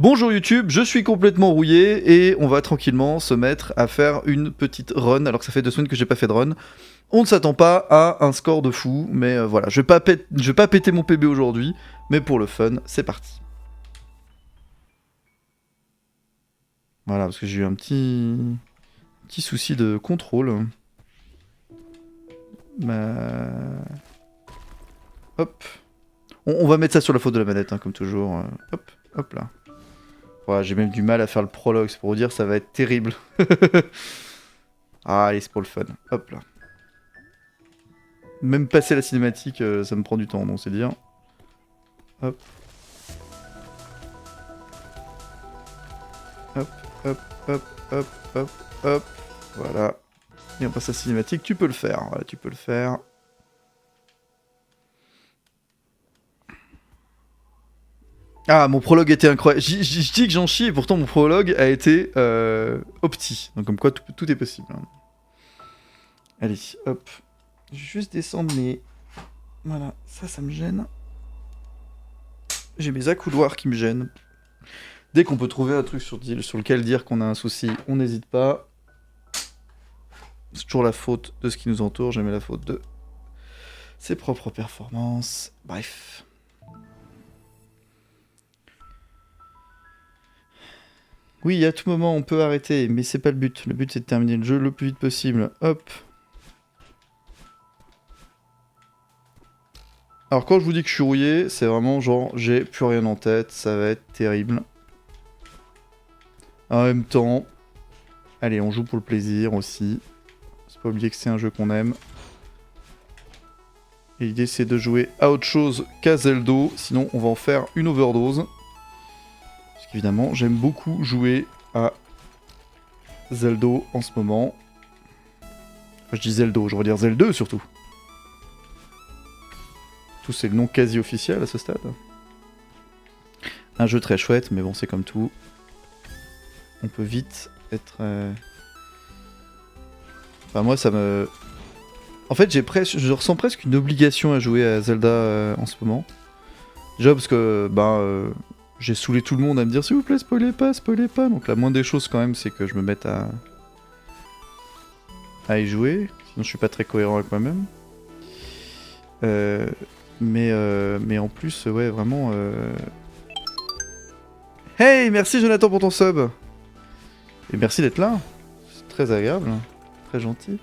Bonjour YouTube, je suis complètement rouillé et on va tranquillement se mettre à faire une petite run alors que ça fait 2 semaines que j'ai pas fait de run. On ne s'attend pas à un score de fou, mais voilà, je vais pas péter mon PB aujourd'hui, mais pour le fun, c'est parti. Voilà, parce que j'ai eu un petit souci de contrôle. Hop. On va mettre ça sur la faute de la manette, hein, comme toujours. Hop, hop là. Ouais, j'ai même du mal à faire le prologue, c'est pour vous dire, ça va être terrible. Ah, allez, c'est pour le fun. Hop là. Même passer la cinématique, ça me prend du temps, donc c'est dire. Hop. Hop, hop, hop, hop, hop, hop. Voilà. Et on passe à la cinématique, tu peux le faire. Voilà, tu peux le faire. Ah, mon prologue était incroyable. Je dis que j'en chie, et pourtant mon prologue a été opti. Donc comme quoi, tout est possible. Hein. Allez, hop. Je vais juste descendre les... Voilà, ça me gêne. J'ai mes accoudoirs qui me gênent. Dès qu'on peut trouver un truc sur lequel dire qu'on a un souci, on n'hésite pas. C'est toujours la faute de ce qui nous entoure, jamais la faute de ses propres performances. Bref. Oui, à tout moment on peut arrêter, mais c'est pas le but. Le but c'est de terminer le jeu le plus vite possible. Hop. Alors quand je vous dis que je suis rouillé, c'est vraiment genre j'ai plus rien en tête, ça va être terrible. En même temps, allez, on joue pour le plaisir aussi. Faut pas oublier que c'est un jeu qu'on aime. Et l'idée c'est de jouer à autre chose qu'à Zelda, sinon on va en faire une overdose. Parce qu'évidemment, j'aime beaucoup jouer à Zelda en ce moment. Enfin, je dis Zelda, je veux dire Zelda surtout. Tout c'est le nom quasi officiel à ce stade. Un jeu très chouette, mais bon, c'est comme tout. On peut vite être... Enfin, moi, ça me... En fait, je ressens presque une obligation à jouer à Zelda en ce moment. Déjà parce que, j'ai saoulé tout le monde à me dire s'il vous plaît, spoilez pas. Donc la moindre des choses quand même, c'est que je me mette à y jouer. Sinon, je suis pas très cohérent avec moi-même. Mais en plus, ouais, vraiment... Hey, merci Jonathan pour ton sub. Et merci d'être là. C'est très agréable, très gentil.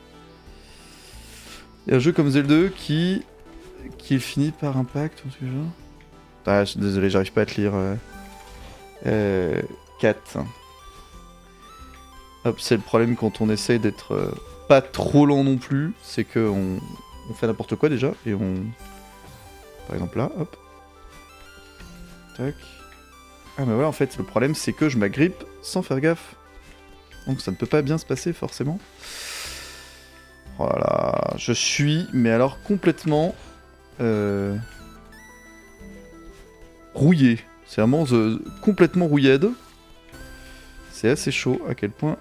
Et un jeu comme Zelda qui finit par impact ou ce genre. Ah, je suis désolé, j'arrive pas à te lire. 4. Hop, c'est le problème quand on essaye d'être pas trop lent non plus, c'est que on fait n'importe quoi déjà, et on... Par exemple là, hop. Tac. Ah mais voilà, en fait, le problème c'est que je m'agrippe sans faire gaffe. Donc ça ne peut pas bien se passer forcément. Voilà, je suis, mais alors complètement... rouillé. C'est vraiment complètement rouillade. C'est assez chaud à quel point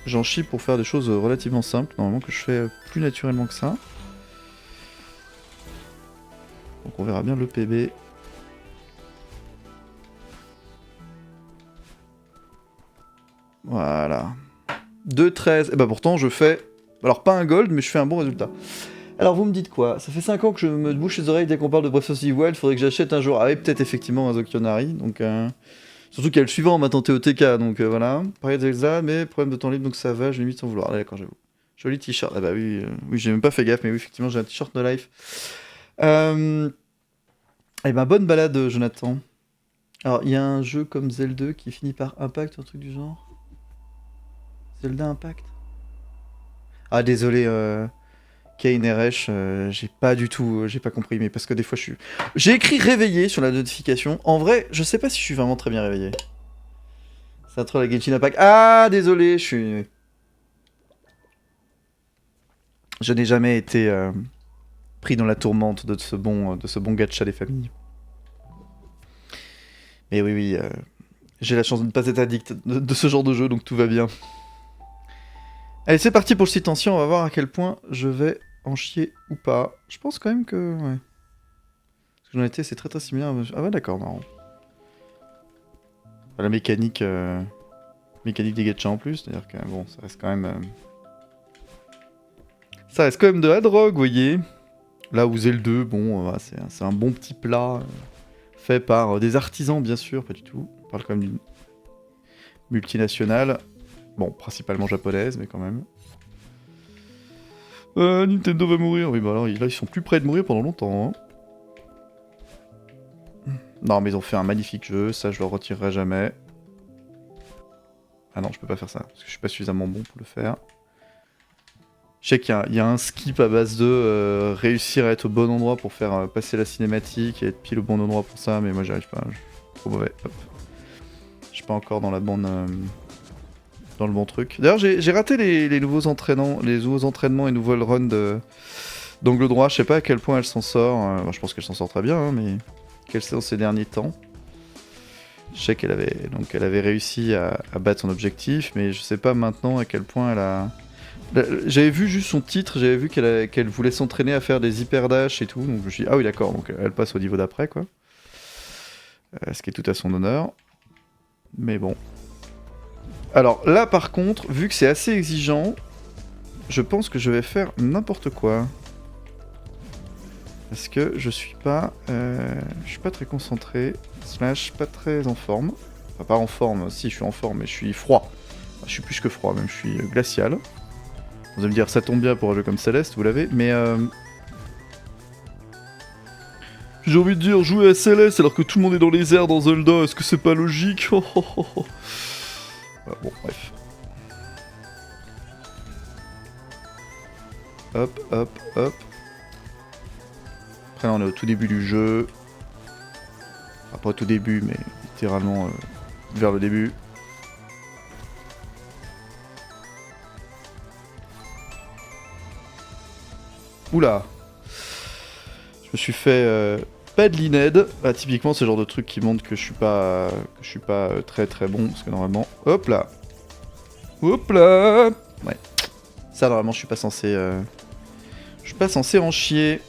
j'en chie pour faire des choses relativement simples, normalement que je fais plus naturellement que ça. Donc on verra bien le PB. Voilà. 2-13. Et bah pourtant je fais... Alors pas un gold, mais je fais un bon résultat. Alors vous me dites quoi? Ça fait 5 ans que je me bouche les oreilles dès qu'on parle de Breath of the Wild, faudrait que j'achète un jour. Ah oui, peut-être effectivement un Zokionari, donc... Surtout qu'il y a le suivant maintenant TOTK, donc voilà. Pareil de Zelda, mais problème de temps libre, donc ça va, je limite sans vouloir. Ah, d'accord, j'avoue. Joli t-shirt. Ah bah oui, oui, j'ai même pas fait gaffe, mais oui, effectivement, j'ai un t-shirt No Life. Eh ben, bonne balade, Jonathan. Alors, il y a un jeu comme Zelda qui finit par Impact, un truc du genre. Zelda Impact. Ah, désolé, Kane RH, j'ai pas du tout, j'ai pas compris, mais parce que des fois je suis... J'ai écrit réveillé sur la notification. En vrai, je sais pas si je suis vraiment très bien réveillé. C'est un troll la Genshin Impact. Ah, désolé, je n'ai jamais été pris dans la tourmente de ce bon gacha des familles. Mais oui, oui, j'ai la chance de ne pas être addict de ce genre de jeu, donc tout va bien. Allez, c'est parti pour le site ancien, on va voir à quel point je vais en chier ou pas. Je pense quand même que... Ouais. J'en étais, c'est très très similaire. Ah ouais, d'accord, marrant. La mécanique, mécanique des gachas en plus, c'est-à-dire que bon, ça reste quand même... Ça reste quand même de la drogue, vous voyez. Là où Zelda, bon, c'est un bon petit plat fait par des artisans, bien sûr, pas du tout. On parle quand même d'une multinationale. Bon, principalement japonaise, mais quand même. Nintendo va mourir. Oui, bah alors là, ils sont plus près de mourir pendant longtemps. Hein. Non, mais ils ont fait un magnifique jeu, ça je le retirerai jamais. Ah non, je peux pas faire ça, parce que je suis pas suffisamment bon pour le faire. Je sais qu'il y a un skip à base de réussir à être au bon endroit pour faire passer la cinématique et être pile au bon endroit pour ça, mais moi j'y arrive pas, je suis trop mauvais. Hop. Je suis pas encore dans la bonne... dans le bon truc. D'ailleurs, j'ai raté les nouveaux entraînements, et nouvelles runs d'angle droit. Je sais pas à quel point elle s'en sort. Je pense qu'elle s'en sort très bien, hein, mais quels sont ces derniers temps. Je sais qu'elle avait réussi à battre son objectif, mais je sais pas maintenant à quel point elle a... J'avais vu juste son titre, j'avais vu qu'elle voulait s'entraîner à faire des hyper dash et tout, donc je me suis dit, ah oui d'accord, donc elle passe au niveau d'après, quoi. Ce qui est tout à son honneur. Mais bon. Alors là par contre, vu que c'est assez exigeant, je pense que je vais faire n'importe quoi. Parce que je suis pas très concentré, slash pas très en forme. Enfin pas en forme, si je suis en forme, mais je suis froid. Enfin, je suis plus que froid, même je suis glacial. Vous allez me dire, ça tombe bien pour un jeu comme Céleste, vous l'avez, mais j'ai envie de dire, jouer à Céleste alors que tout le monde est dans les airs dans Zelda, est-ce que c'est pas logique? Bon, bref. Hop, hop, hop. Après là, on est au tout début du jeu. Enfin, pas au tout début, mais littéralement vers le début. Oula! Je me suis fait pas de l'ined. Bah, typiquement, c'est le genre de truc qui montre que je suis pas très très bon, parce que normalement... Hop là! Hop là! Ouais. Ça, normalement, je suis pas censé... Je suis pas censé en chier.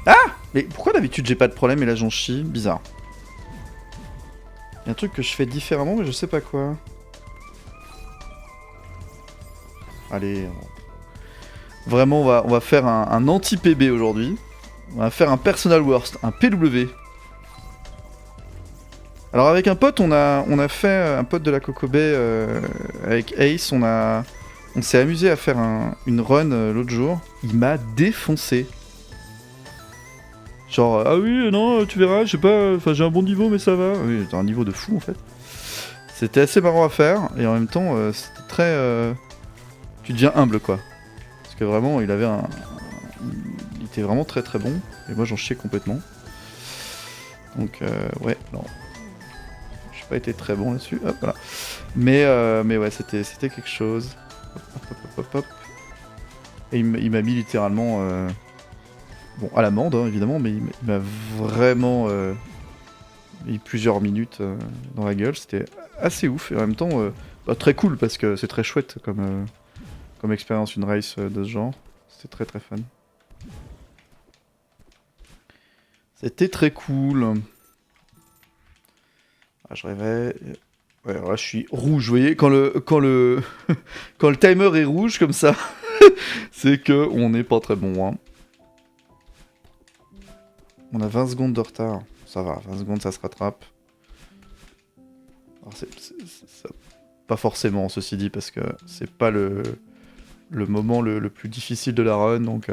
Ah! Mais pourquoi d'habitude j'ai pas de problème et là j'en chie? Bizarre. Il y a un truc que je fais différemment, mais je sais pas quoi. Allez. Vraiment, on va faire un anti-PB aujourd'hui. On va faire un personal worst, un PW. Alors avec un pote, on a fait, un pote de la Coco Bay, avec Ace, on s'est amusé à faire une run l'autre jour. Il m'a défoncé. Genre, ah oui, non, tu verras, je sais pas, enfin j'ai un bon niveau, mais ça va. Oui, t'as un niveau de fou en fait. C'était assez marrant à faire, et en même temps, c'était très... Tu deviens humble quoi. Parce que vraiment, il était vraiment très très bon, et moi j'en chiais complètement. Donc, ouais, non. J'ai pas été très bon là-dessus, hop, voilà. Mais ouais, c'était quelque chose. Hop, hop, hop, hop, hop. Et il m'a mis littéralement... Bon, à l'amende, hein, évidemment, mais il m'a vraiment mis plusieurs minutes dans la gueule. C'était assez ouf, et en même temps, très cool, parce que c'est très chouette comme expérience, une race de ce genre. C'était très très fun. C'était très cool. Ah, je rêvais... Ouais, alors là, je suis rouge, vous voyez, quand le quand le timer est rouge comme ça, c'est que on n'est pas très bon, hein. On a 20 secondes de retard. Ça va, 20 secondes, ça se rattrape. Alors pas forcément, ceci dit, parce que c'est pas le moment le plus difficile de la run, donc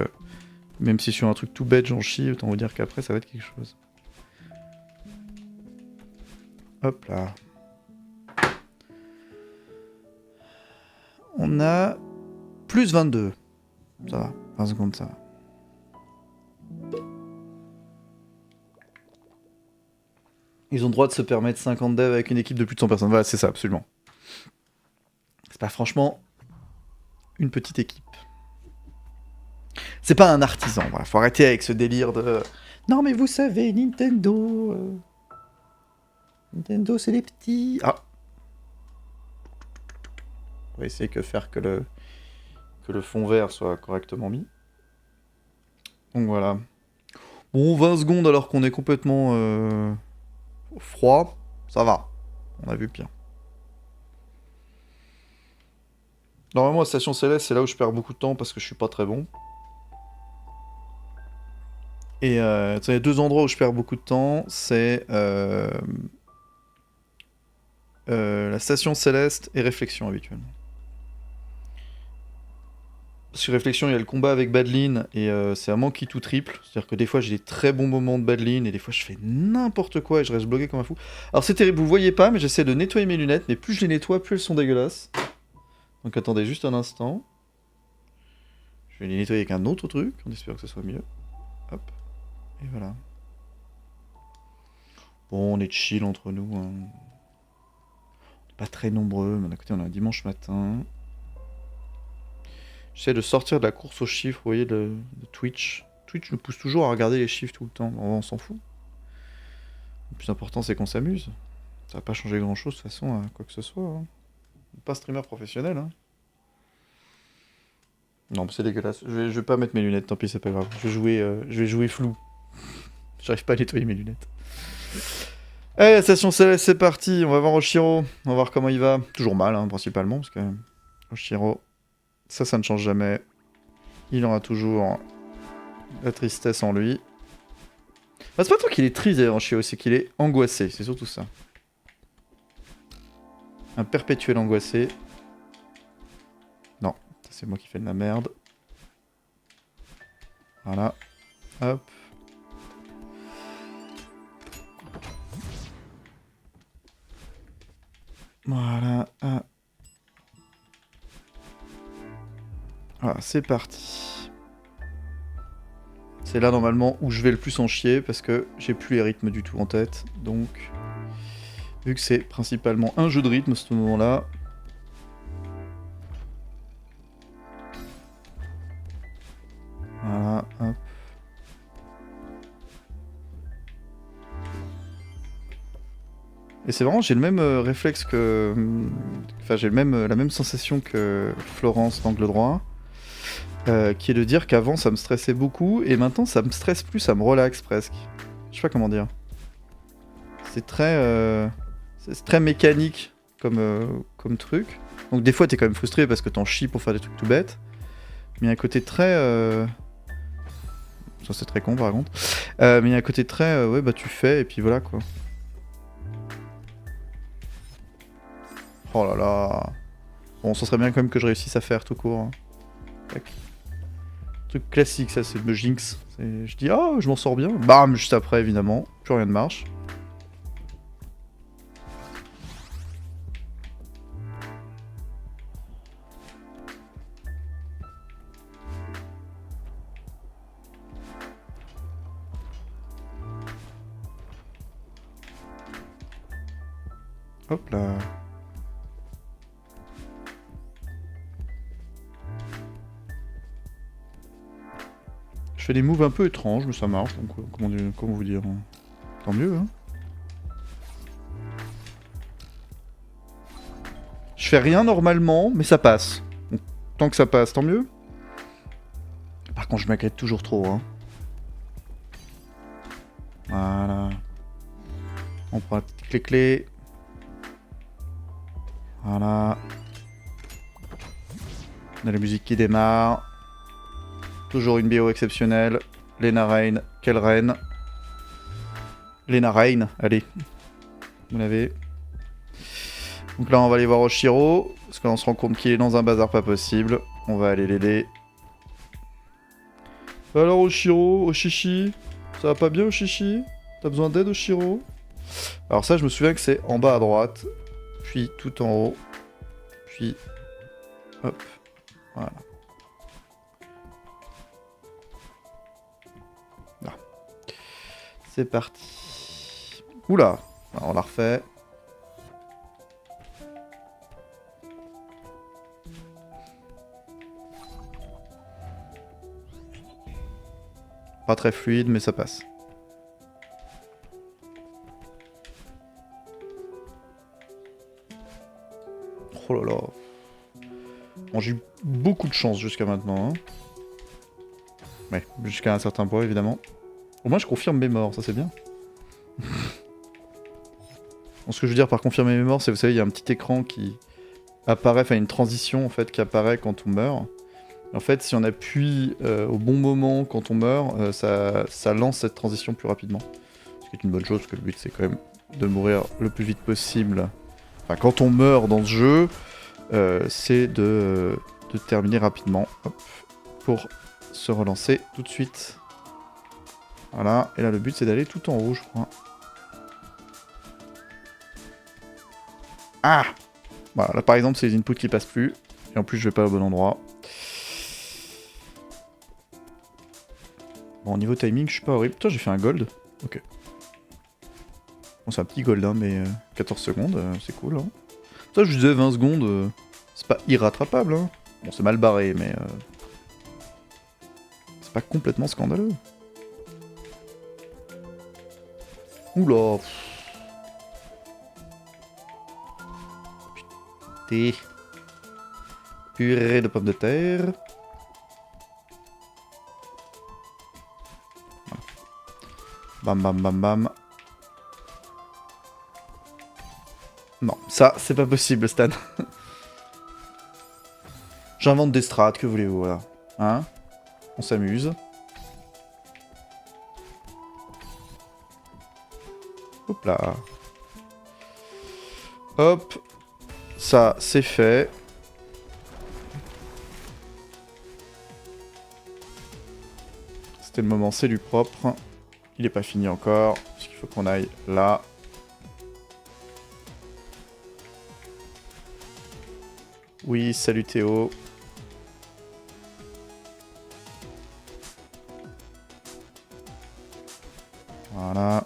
même si sur un truc tout bête, j'en chie, autant vous dire qu'après, ça va être quelque chose. Hop là. On a plus 22. Ça va, 20 secondes, ça va. Ils ont le droit de se permettre 50 devs avec une équipe de plus de 100 personnes. Voilà, c'est ça, absolument. C'est pas franchement une petite équipe. C'est pas un artisan, voilà. Faut arrêter avec ce délire de... Non mais vous savez, Nintendo... Nintendo, c'est les petits... Ah. On va essayer que que le fond vert soit correctement mis. Donc voilà. Bon, 20 secondes alors qu'on est complètement froid, ça va. On a vu pire. Normalement, la station céleste, c'est là où je perds beaucoup de temps parce que je suis pas très bon. Et il y a deux endroits où je perds beaucoup de temps, c'est la station céleste et réflexion habituellement. Parce que réflexion, il y a le combat avec Badlin et c'est un manque qui tout triple. C'est-à-dire que des fois j'ai des très bons moments de Badlin et des fois je fais n'importe quoi et je reste bloqué comme un fou. Alors c'est terrible, vous voyez pas, mais j'essaie de nettoyer mes lunettes, mais plus je les nettoie, plus elles sont dégueulasses. Donc attendez juste un instant. Je vais les nettoyer avec un autre truc, en espérant que ce soit mieux. Hop. Et voilà. Bon, on est chill entre nous. Hein. On n'est pas très nombreux, mais d'un côté on a un dimanche matin. J'essaie de sortir de la course aux chiffres, vous voyez, de Twitch. Twitch nous pousse toujours à regarder les chiffres tout le temps. On s'en fout. Le plus important, c'est qu'on s'amuse. Ça va pas changer grand-chose, de toute façon, à quoi que ce soit. Hein. Pas streamer professionnel. Hein. Non, c'est dégueulasse. Je vais pas mettre mes lunettes, tant pis, c'est pas grave. Je vais jouer flou. J'arrive pas à nettoyer mes lunettes. Allez, la station céleste, c'est parti. On va voir Oshiro. On va voir comment il va. Toujours mal, hein, principalement, parce que Oshiro, ça ne change jamais. Il aura toujours la tristesse en lui. Bah, c'est pas tant qu'il est triste d'ailleurs, Oshiro, c'est qu'il est angoissé. C'est surtout ça. Un perpétuel angoissé. Non, c'est moi qui fais de la merde. Voilà. Hop. Voilà. Ah. Voilà, c'est parti. C'est là normalement où je vais le plus en chier parce que j'ai plus les rythmes du tout en tête. Donc, vu que c'est principalement un jeu de rythme à ce moment-là. Voilà, hop. Et c'est vraiment, j'ai le même réflexe que... Enfin, j'ai la même sensation que Florence d'angle droit. Qui est de dire qu'avant ça me stressait beaucoup, et maintenant ça me stresse plus, ça me relaxe presque. Je sais pas comment dire. C'est très mécanique comme truc. Donc des fois t'es quand même frustré parce que t'en chies pour faire des trucs tout bêtes. Mais il y a un côté très... Ça c'est très con par contre. Mais il y a un côté très... ouais bah tu fais et puis voilà quoi. Oh là là. Bon, ça serait bien quand même que je réussisse à faire tout court. Hein. Tac. Truc classique, ça, c'est me jinx. Je dis, ah, je m'en sors bien. Bam, juste après, évidemment. Plus rien ne marche. Hop là. Je fais des moves un peu étranges, mais ça marche. Donc, comment vous dire hein. Tant mieux, hein. Je fais rien normalement, mais ça passe. Donc, tant que ça passe, tant mieux. Par contre, je m'inquiète toujours trop, hein. Voilà. On prend la petite clé. Voilà. On a la musique qui démarre. Toujours une BO exceptionnelle. Lena Raine. Quelle reine. Lena Raine, allez. Vous l'avez. Donc là, on va aller voir Oshiro. Parce qu'on se rend compte qu'il est dans un bazar pas possible. On va aller l'aider. Alors Oshiro, Oshishi, ça va pas bien Oshishi? T'as besoin d'aide Oshiro? Alors ça, je me souviens que c'est en bas à droite. Puis tout en haut. Puis... Hop. Voilà. Là. C'est parti. Oula. Alors, on la refait. Pas très fluide, mais ça passe. Oh là là. Bon, j'ai eu beaucoup de chance jusqu'à maintenant. Hein. Ouais, jusqu'à un certain point évidemment. Au moins je confirme mes morts, ça c'est bien. Bon, ce que je veux dire par confirmer mes morts, c'est vous savez, il y a un petit écran qui apparaît, enfin une transition en fait qui apparaît quand on meurt. En fait, si on appuie au bon moment quand on meurt, ça lance cette transition plus rapidement. Ce qui est une bonne chose, parce que le but c'est quand même de mourir le plus vite possible. Enfin, quand on meurt dans ce jeu, c'est de terminer rapidement. Hop, pour se relancer tout de suite. Voilà, et là le but c'est d'aller tout en haut, je crois. Ah! Voilà, là par exemple c'est les inputs qui passent plus, et en plus je vais pas au bon endroit. Bon, niveau timing, je suis pas horrible. Putain, j'ai fait un gold. Ok. Bon, c'est un petit gold, hein, mais 14 secondes, c'est cool. Hein. Ça, je disais 20 secondes, c'est pas irrattrapable. Hein. Bon, c'est mal barré, mais c'est pas complètement scandaleux. Oula. Putain. Purée de pommes de terre. Bam bam bam bam. Non, ça, c'est pas possible, Stan. J'invente des strats, que voulez-vous, voilà. Hein? On s'amuse. Hop là. Hop. Ça, c'est fait. C'était le moment, c'est du propre. Il est pas fini encore, parce qu'il faut qu'on aille là. Oui, salut Théo. Voilà.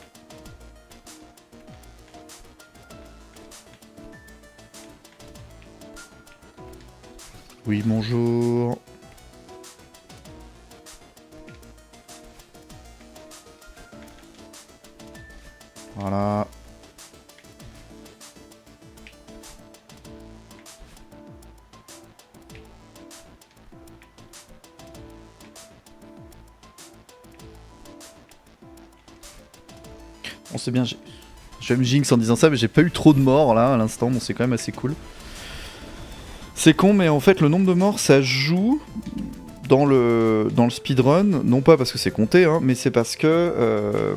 Oui, bonjour. Voilà. On sait bien, je vais me jinx en disant ça, mais j'ai pas eu trop de morts là à l'instant, donc c'est quand même assez cool. C'est con, mais en fait le nombre de morts ça joue dans le speedrun, non pas parce que c'est compté, hein, mais c'est parce que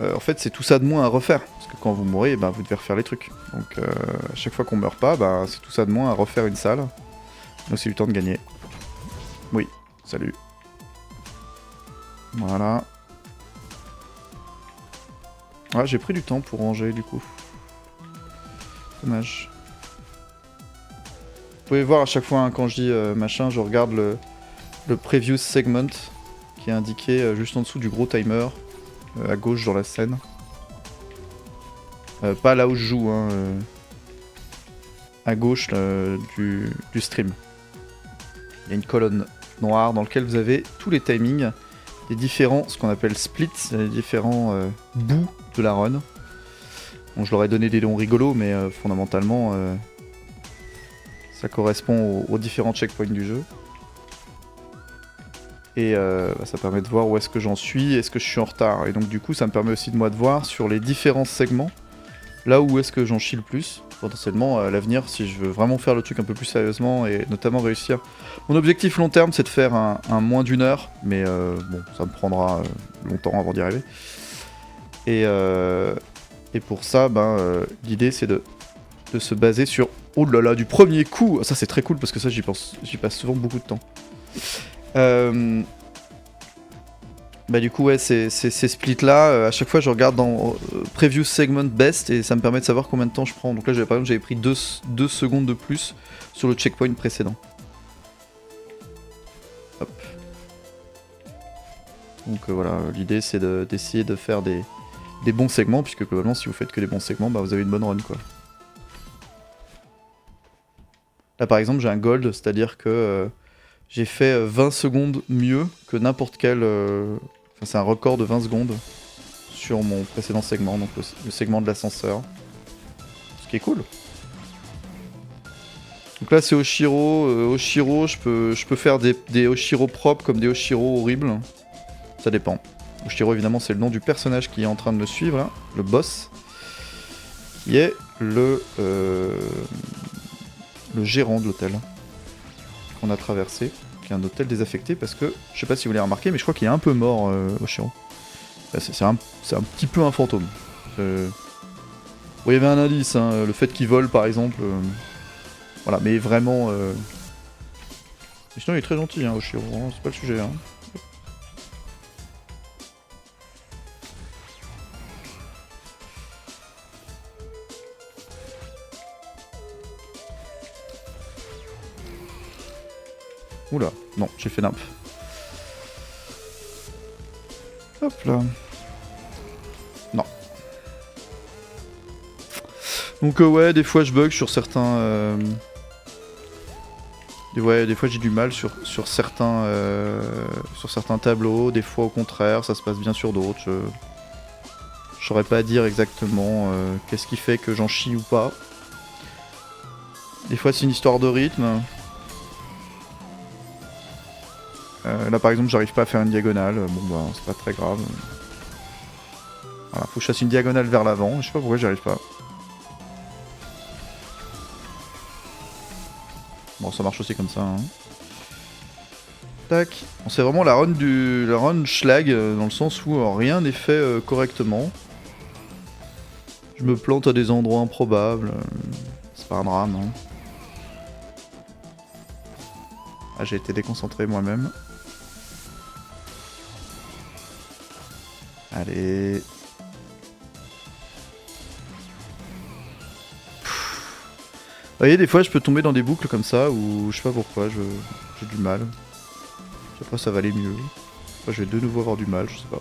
en fait c'est tout ça de moins à refaire. Parce que quand vous mourrez, bah, vous devez refaire les trucs. Donc à chaque fois qu'on meurt pas, bah, c'est tout ça de moins à refaire une salle. Donc c'est du temps de gagner. Oui, salut. Voilà. Ah, j'ai pris du temps pour ranger du coup. Dommage. Vous pouvez voir à chaque fois hein, quand je dis machin, je regarde le previous segment qui est indiqué juste en dessous du gros timer à gauche dans la scène. Pas là où je joue, hein, à gauche du stream. Il y a une colonne noire dans laquelle vous avez tous les timings des différents, ce qu'on appelle splits, les différents bouts de la run. Bon, je leur ai donné des noms rigolos, mais fondamentalement, ça correspond aux différents checkpoints du jeu. Et bah, ça permet de voir où est-ce que j'en suis, est-ce que je suis en retard. Et donc du coup, ça me permet aussi de moi de voir sur les différents segments, là où est-ce que j'en chie le plus. Potentiellement, à l'avenir, si je veux vraiment faire le truc un peu plus sérieusement et notamment réussir. Mon objectif long terme, c'est de faire un moins d'une heure, mais bon, ça me prendra longtemps avant d'y arriver. Et pour ça, ben, l'idée c'est de se baser sur... Oh là là, du premier coup. Ça c'est très cool parce que ça j'y passe souvent beaucoup de temps. Bah du coup ouais, ces splits là, à chaque fois je regarde dans Previous Segment Best et ça me permet de savoir combien de temps je prends. Donc là par exemple j'avais pris 2 secondes de plus sur le checkpoint précédent. Hop. Donc voilà, l'idée c'est d'essayer de faire des bons segments, puisque globalement si vous faites que des bons segments, bah vous avez une bonne run quoi. Là par exemple j'ai un gold, c'est-à-dire que j'ai fait 20 secondes mieux que n'importe quel... Enfin c'est un record de 20 secondes sur mon précédent segment, donc le segment de l'ascenseur. Ce qui est cool. Donc là c'est Oshiro. Oshiro, je peux faire des Oshiro propres comme des Oshiro horribles. Ça dépend. Oshiro évidemment c'est le nom du personnage qui est en train de me suivre là, le boss. Qui est le gérant de l'hôtel qu'on a traversé. Qui est un hôtel désaffecté parce que, je sais pas si vous l'avez remarqué, mais je crois qu'il est un peu mort Oshiro. C'est un petit peu un fantôme. Bon, il y avait un indice, hein, le fait qu'il vole par exemple. Voilà, mais vraiment... Mais sinon il est très gentil, hein, Oshiro, hein, c'est pas le sujet. Hein. Oula, non, j'ai fait nimp. Hop là. Non. Donc ouais, des fois je bug sur certains... Ouais, des fois j'ai du mal sur certains tableaux, des fois au contraire, ça se passe bien sur d'autres. Je saurais pas dire exactement qu'est-ce qui fait que j'en chie ou pas. Des fois c'est une histoire de rythme. Là par exemple j'arrive pas à faire une diagonale, bon bah c'est pas très grave. Voilà, faut que je fasse une diagonale vers l'avant, je sais pas pourquoi j'y arrive pas. Bon ça marche aussi comme ça. Hein. Tac. Bon, c'est vraiment la run schlag, dans le sens où rien n'est fait correctement. Je me plante à des endroits improbables, c'est pas un drame. Hein. Ah j'ai été déconcentré moi-même. Allez. Vous voyez, des fois je peux tomber dans des boucles comme ça où je sais pas pourquoi, j'ai du mal. Après ça va aller mieux. Après, je vais de nouveau avoir du mal, je sais pas.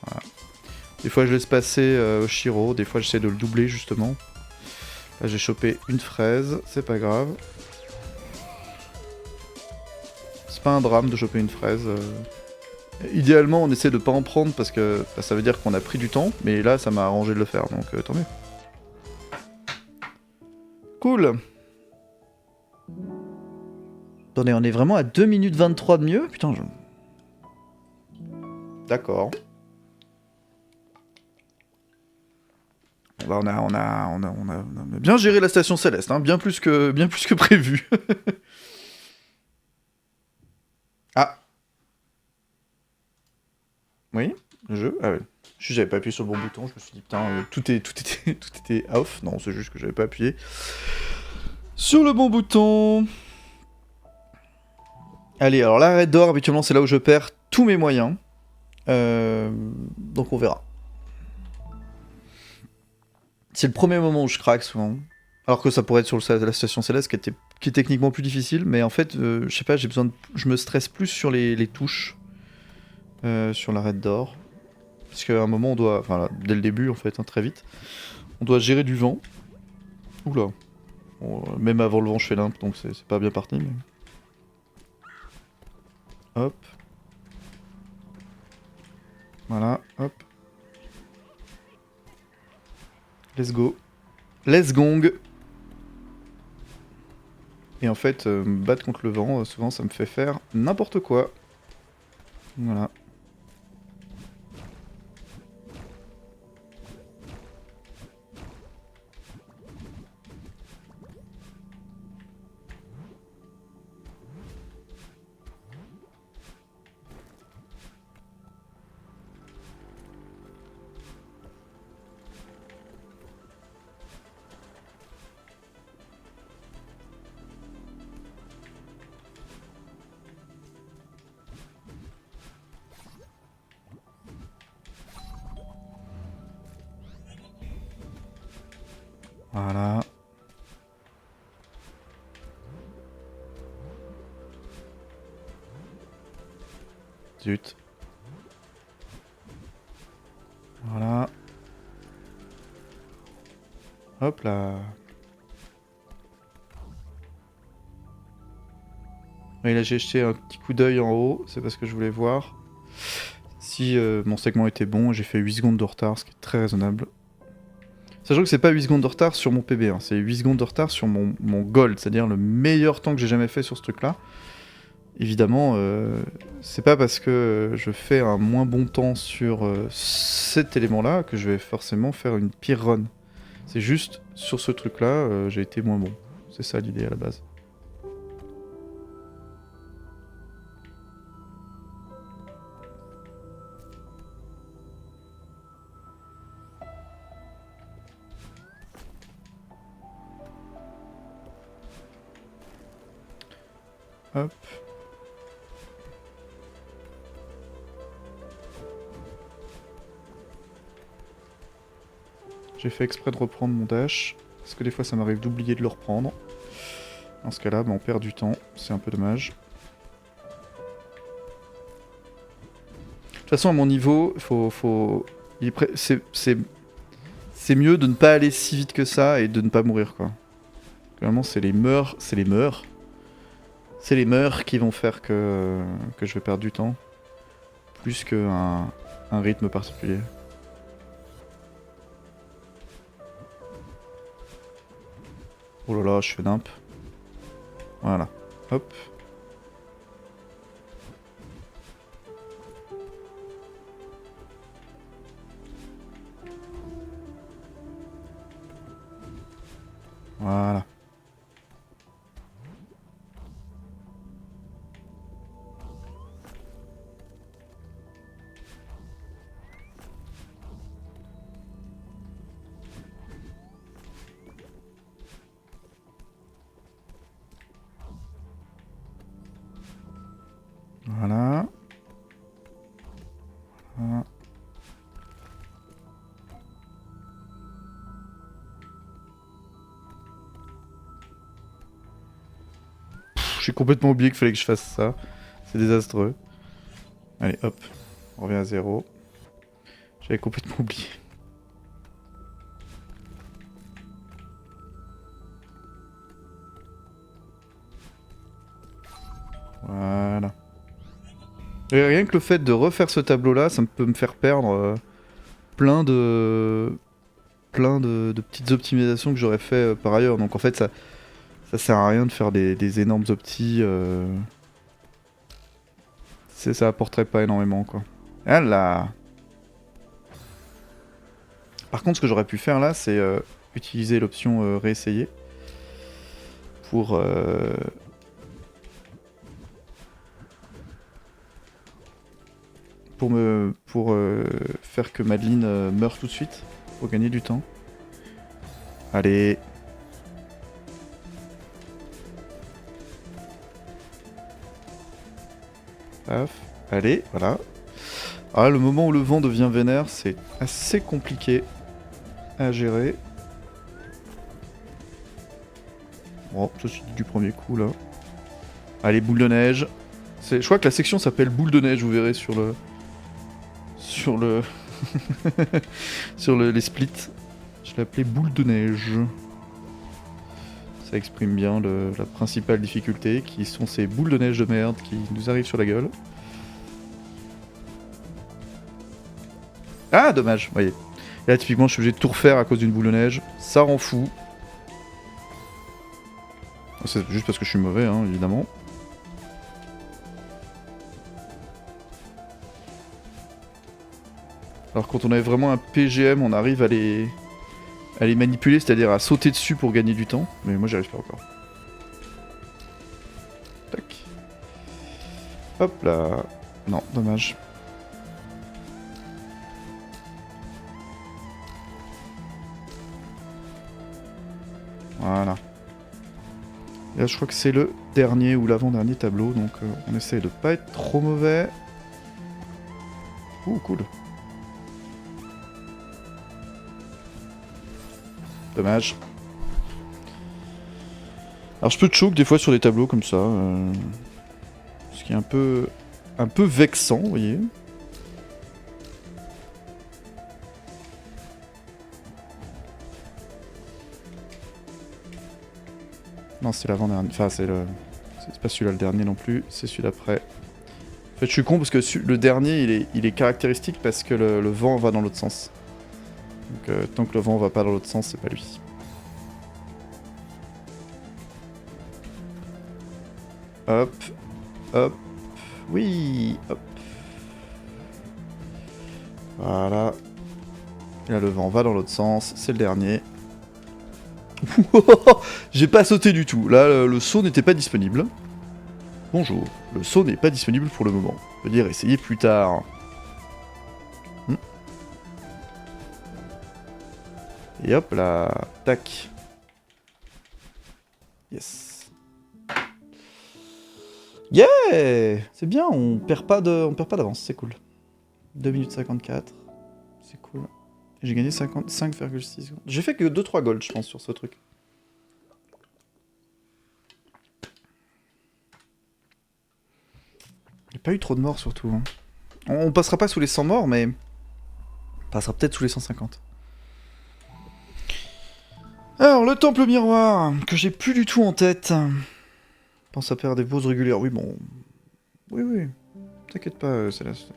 Voilà. Des fois je laisse passer Oshiro, des fois j'essaie de le doubler justement. Là j'ai chopé une fraise, c'est pas grave. C'est pas un drame de choper une fraise. Idéalement on essaie de pas en prendre parce que bah, ça veut dire qu'on a pris du temps, mais là ça m'a arrangé de le faire, donc tant mieux. Cool. Attendez, on est vraiment à 2 minutes 23 de mieux. Putain, D'accord. Bah, on a bien géré la station céleste, hein, bien plus que prévu. Ah. Oui, le jeu. Ah ouais. J'avais pas appuyé sur le bon bouton, je me suis dit putain, tout était off. Non, c'est juste que j'avais pas appuyé sur le bon bouton. Allez, alors l'arrêt d'or, habituellement c'est là où je perds tous mes moyens. Donc on verra. C'est le premier moment où je craque souvent. Alors que ça pourrait être sur la station céleste qui est techniquement plus difficile, mais en fait, je sais pas, je me stresse plus sur les touches. Sur l'arrêt d'or. Parce qu'à un moment on doit, enfin là, dès le début en fait, hein, très vite, on doit gérer du vent. Oula. Bon, même avant le vent je fais limp, donc c'est pas bien parti. Mais... Hop. Voilà, hop. Let's go. Let's gong. Et en fait, me battre contre le vent, souvent ça me fait faire n'importe quoi. Voilà. Voilà. Zut. Voilà. Hop là. Oui, là j'ai jeté un petit coup d'œil en haut, c'est parce que je voulais voir si mon segment était bon. J'ai fait 8 secondes de retard, ce qui est très raisonnable. Sachant que c'est pas 8 secondes de retard sur mon PB, hein. C'est 8 secondes de retard sur mon gold, c'est-à-dire le meilleur temps que j'ai jamais fait sur ce truc-là. Évidemment, c'est pas parce que je fais un moins bon temps sur cet élément-là que je vais forcément faire une pire run. C'est juste, sur ce truc-là, j'ai été moins bon. C'est ça l'idée à la base. Hop. J'ai fait exprès de reprendre mon dash, parce que des fois ça m'arrive d'oublier de le reprendre. Dans ce cas-là, on perd du temps, c'est un peu dommage. De toute façon, à mon niveau, c'est mieux de ne pas aller si vite que ça et de ne pas mourir, quoi. Vraiment, c'est les meurs qui vont faire que je vais perdre du temps, plus qu'un rythme particulier. Oh là là, je fais nimp. Voilà. Hop. Voilà. Voilà. Voilà. J'ai complètement oublié qu'il fallait que je fasse ça. C'est désastreux. Allez, hop. On revient à 0. J'avais complètement oublié. Voilà. Et rien que le fait de refaire ce tableau-là, ça peut me faire perdre plein de petites optimisations que j'aurais fait par ailleurs. Donc en fait, ça sert à rien de faire des énormes optis. Ça apporterait pas énormément, quoi. Ah là. Par contre, ce que j'aurais pu faire là, c'est utiliser l'option réessayer pour faire que Madeline meure tout de suite, pour gagner du temps. Allez. Paf. Allez, voilà. Ah, le moment où le vent devient vénère, c'est assez compliqué à gérer. Bon, ça c'est du premier coup là. Allez, boule de neige. Je crois que la section s'appelle boule de neige, vous verrez sur le... sur les splits. Je l'ai appelé boule de neige. Ça exprime bien la principale difficulté, qui sont ces boules de neige de merde qui nous arrivent sur la gueule. Ah, dommage, voyez. Et là, typiquement, je suis obligé de tout refaire à cause d'une boule de neige. Ça rend fou. C'est juste parce que je suis mauvais, hein, évidemment. Alors quand on avait vraiment un PGM, on arrive à les manipuler, c'est-à-dire à sauter dessus pour gagner du temps. Mais moi, j'y arrive pas encore. Tac. Hop là. Non, dommage. Voilà. Là, je crois que c'est le dernier ou l'avant-dernier tableau, donc on essaye de pas être trop mauvais. Ouh, cool. Dommage. Alors je peux te choke des fois sur des tableaux comme ça. Ce qui est un peu vexant, vous voyez. Non, c'est l'avant-dernier. Enfin, c'est pas celui-là le dernier non plus, c'est celui d'après. En fait, je suis con parce que le dernier, il est caractéristique parce que le vent va dans l'autre sens. Donc tant que le vent va pas dans l'autre sens, c'est pas lui. Hop, hop, oui, hop. Voilà. Et là, le vent va dans l'autre sens, c'est le dernier. J'ai pas sauté du tout. Là, le saut n'était pas disponible. Bonjour, le saut n'est pas disponible pour le moment. Je veux dire, essayez plus tard. Et hop là, tac. Yes. Yeah. C'est bien, on perd pas d'avance, c'est cool. 2 minutes 54. C'est cool. J'ai gagné 55,6 secondes. J'ai fait que 2-3 golds, je pense, sur ce truc. Il n'y a pas eu trop de morts, surtout. Hein. On passera pas sous les 100 morts, mais... On passera peut-être sous les 150. Alors, le temple miroir, que j'ai plus du tout en tête. Pense à faire des pauses régulières. Oui, bon... Oui. T'inquiète pas, Céleste.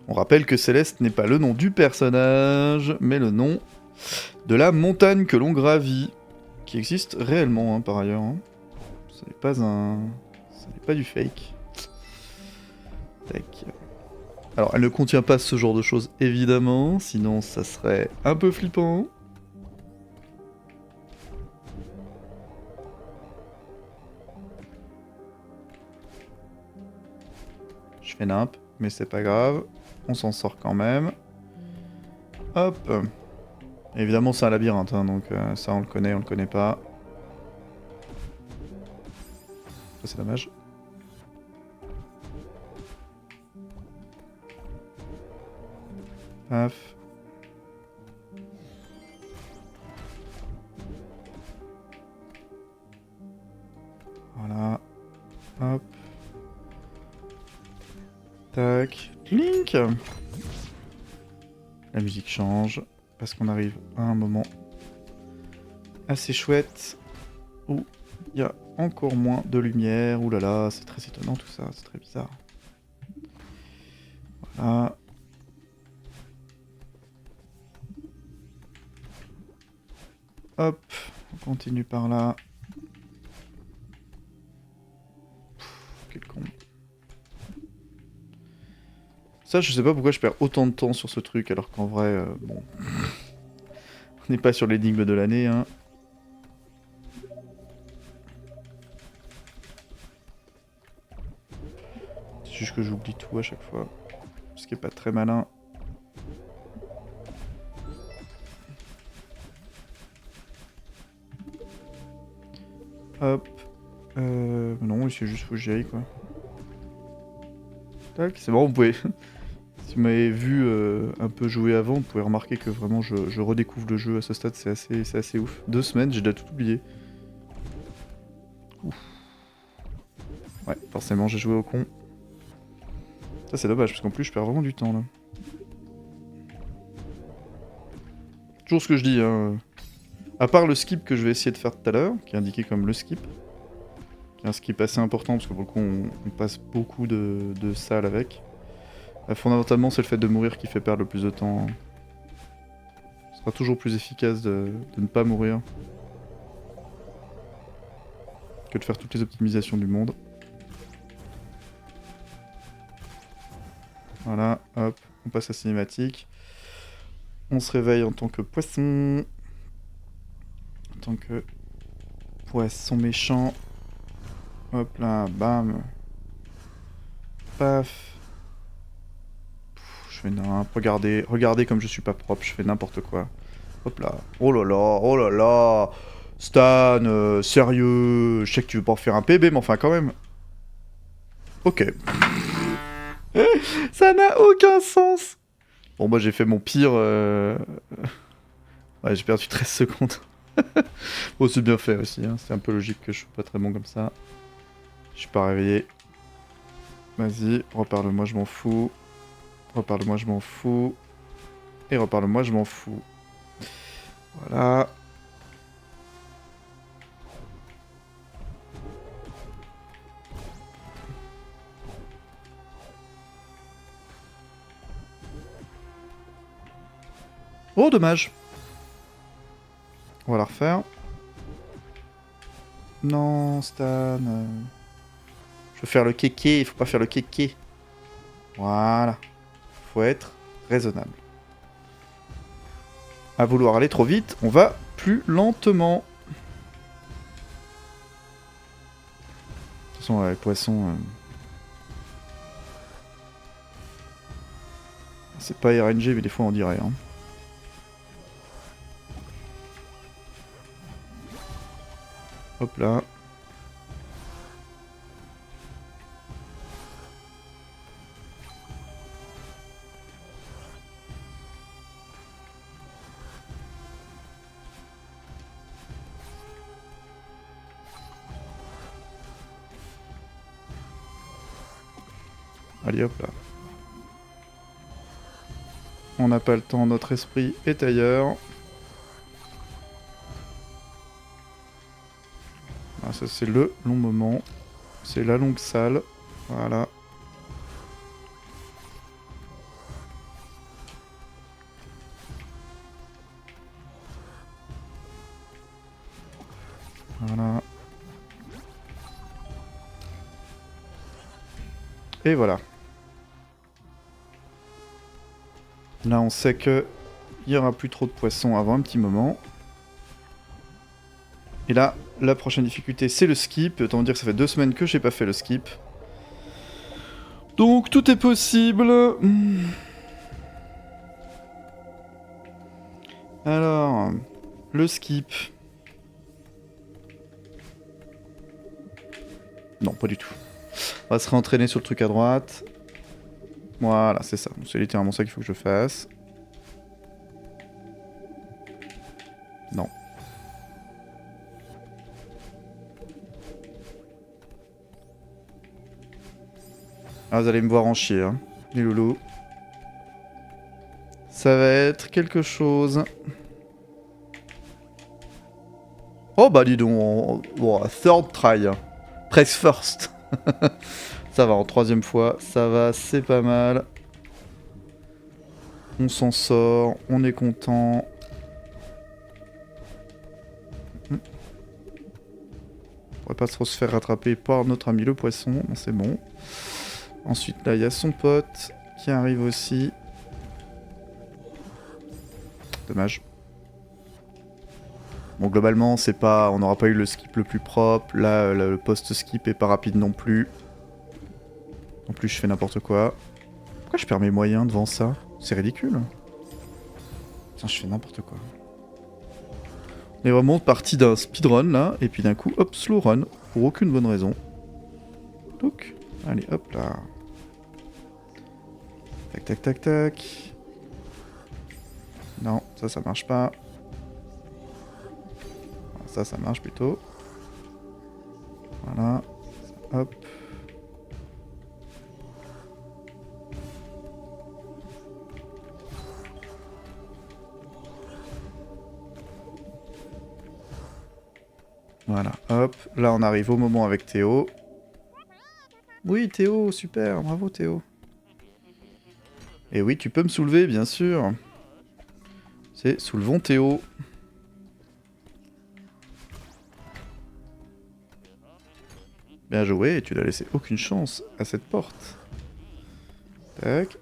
On rappelle que Céleste n'est pas le nom du personnage, mais le nom de la montagne que l'on gravit, qui existe réellement, hein, par ailleurs. Hein. Ce n'est pas un... Ce n'est pas du fake. Tac. Alors, elle ne contient pas ce genre de choses, évidemment, sinon ça serait un peu flippant. Je fais nimp, mais c'est pas grave. On s'en sort quand même. Hop. Évidemment, c'est un labyrinthe, hein, donc ça on le connaît pas. Ça c'est dommage. Paf. Voilà. Hop. Tac. Link. La musique change, parce qu'on arrive à un moment assez chouette, où il y a encore moins de lumière. Ouh là là, c'est très étonnant tout ça, c'est très bizarre. Voilà. Hop, on continue par là. Quel con. Ça, je sais pas pourquoi je perds autant de temps sur ce truc, alors qu'en vrai, bon... On n'est pas sur l'énigme de l'année, hein. C'est juste que j'oublie tout à chaque fois. Ce qui est pas très malin. Hop. Non, c'est juste faut que j'y aille, quoi. Tac, c'est marrant, vous pouvez... Si vous m'avez vu un peu jouer avant, vous pouvez remarquer que vraiment je redécouvre le jeu à ce stade, c'est assez ouf. 2 semaines, j'ai déjà tout oublié. Ouf. Ouais, forcément, j'ai joué au con. Ça, c'est dommage, parce qu'en plus, je perds vraiment du temps, là. Toujours ce que je dis, hein. À part le skip que je vais essayer de faire tout à l'heure, qui est indiqué comme le skip. Qui est un skip assez important, parce que pour le coup, on passe beaucoup de salles avec. Fondamentalement, c'est le fait de mourir qui fait perdre le plus de temps. Ce sera toujours plus efficace de ne pas mourir que de faire toutes les optimisations du monde. Voilà, hop, on passe à cinématique. On se réveille en tant que poisson. En tant que poisson méchant. Hop là, bam. Paf. Je fais n'importe. Regardez comme je suis pas propre, je fais n'importe quoi. Hop là. Oh là là, oh là là. Stan, sérieux. Je sais que tu veux pas en faire un PB, mais enfin quand même. Ok. Ça n'a aucun sens. Bon, moi j'ai fait mon pire. Ouais, j'ai perdu 13 secondes. Bon, c'est bien fait aussi, hein. C'est un peu logique que je sois pas très bon comme ça. Je suis pas réveillé. Vas-y, reparle-moi, je m'en fous. Reparle-moi, je m'en fous. Et reparle-moi, je m'en fous. Voilà. Oh, dommage. On va la refaire. Non, Stan. Je veux faire le kéké, il faut pas faire le kéké. Voilà. Faut être raisonnable. À vouloir aller trop vite, on va plus lentement. De toute façon, les poissons... C'est pas RNG, mais des fois on dirait. Hein. Hop là. Allez hop là. On n'a pas le temps, notre esprit est ailleurs. Ah, ça c'est le long moment. C'est la longue salle. Voilà. Voilà. Et voilà. Là, on sait que il n'y aura plus trop de poissons avant un petit moment. Et là, la prochaine difficulté, c'est le skip. Autant dire que ça fait 2 semaines que j'ai pas fait le skip. Donc, tout est possible. Alors, le skip. Non, pas du tout. On va se réentraîner sur le truc à droite. Voilà, c'est ça. C'est littéralement ça qu'il faut que je fasse. Non. Ah, vous allez me voir en chier, hein, les loulous. Ça va être quelque chose. Oh bah dis donc, bon, third try. Press first. Ça va, en 3ème fois, ça va, c'est pas mal. On s'en sort, on est content. On pourrait pas trop se faire rattraper par notre ami le poisson, bon, c'est bon. Ensuite, là, il y a son pote qui arrive aussi. Dommage. Bon, globalement, c'est pas, on n'aura pas eu le skip le plus propre. Là, le post-skip est pas rapide non plus. En plus, je fais n'importe quoi. Pourquoi je perds mes moyens devant ça? C'est ridicule. Putain, je fais n'importe quoi. On est vraiment parti d'un speedrun là, et puis d'un coup, hop, slow run, pour aucune bonne raison. Donc, allez, hop là. Tac, tac, tac, tac. Non, ça marche pas. Ça marche plutôt. Voilà. Hop. Voilà, hop. Là, on arrive au moment avec Théo. Oui, Théo, super, bravo Théo. Et oui, tu peux me soulever, bien sûr. C'est soulevons Théo. Bien joué, tu n'as laissé aucune chance à cette porte. Tac.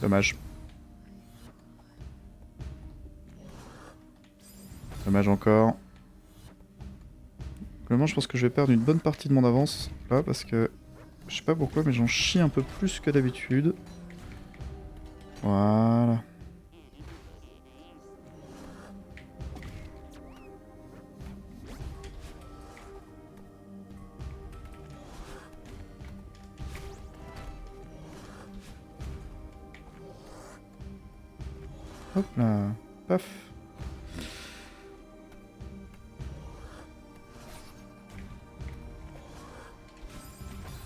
Dommage. Dommage encore. Globalement, je pense que je vais perdre une bonne partie de mon avance, là, parce que... Je sais pas pourquoi, mais j'en chie un peu plus que d'habitude. Voilà. Hop là. Paf.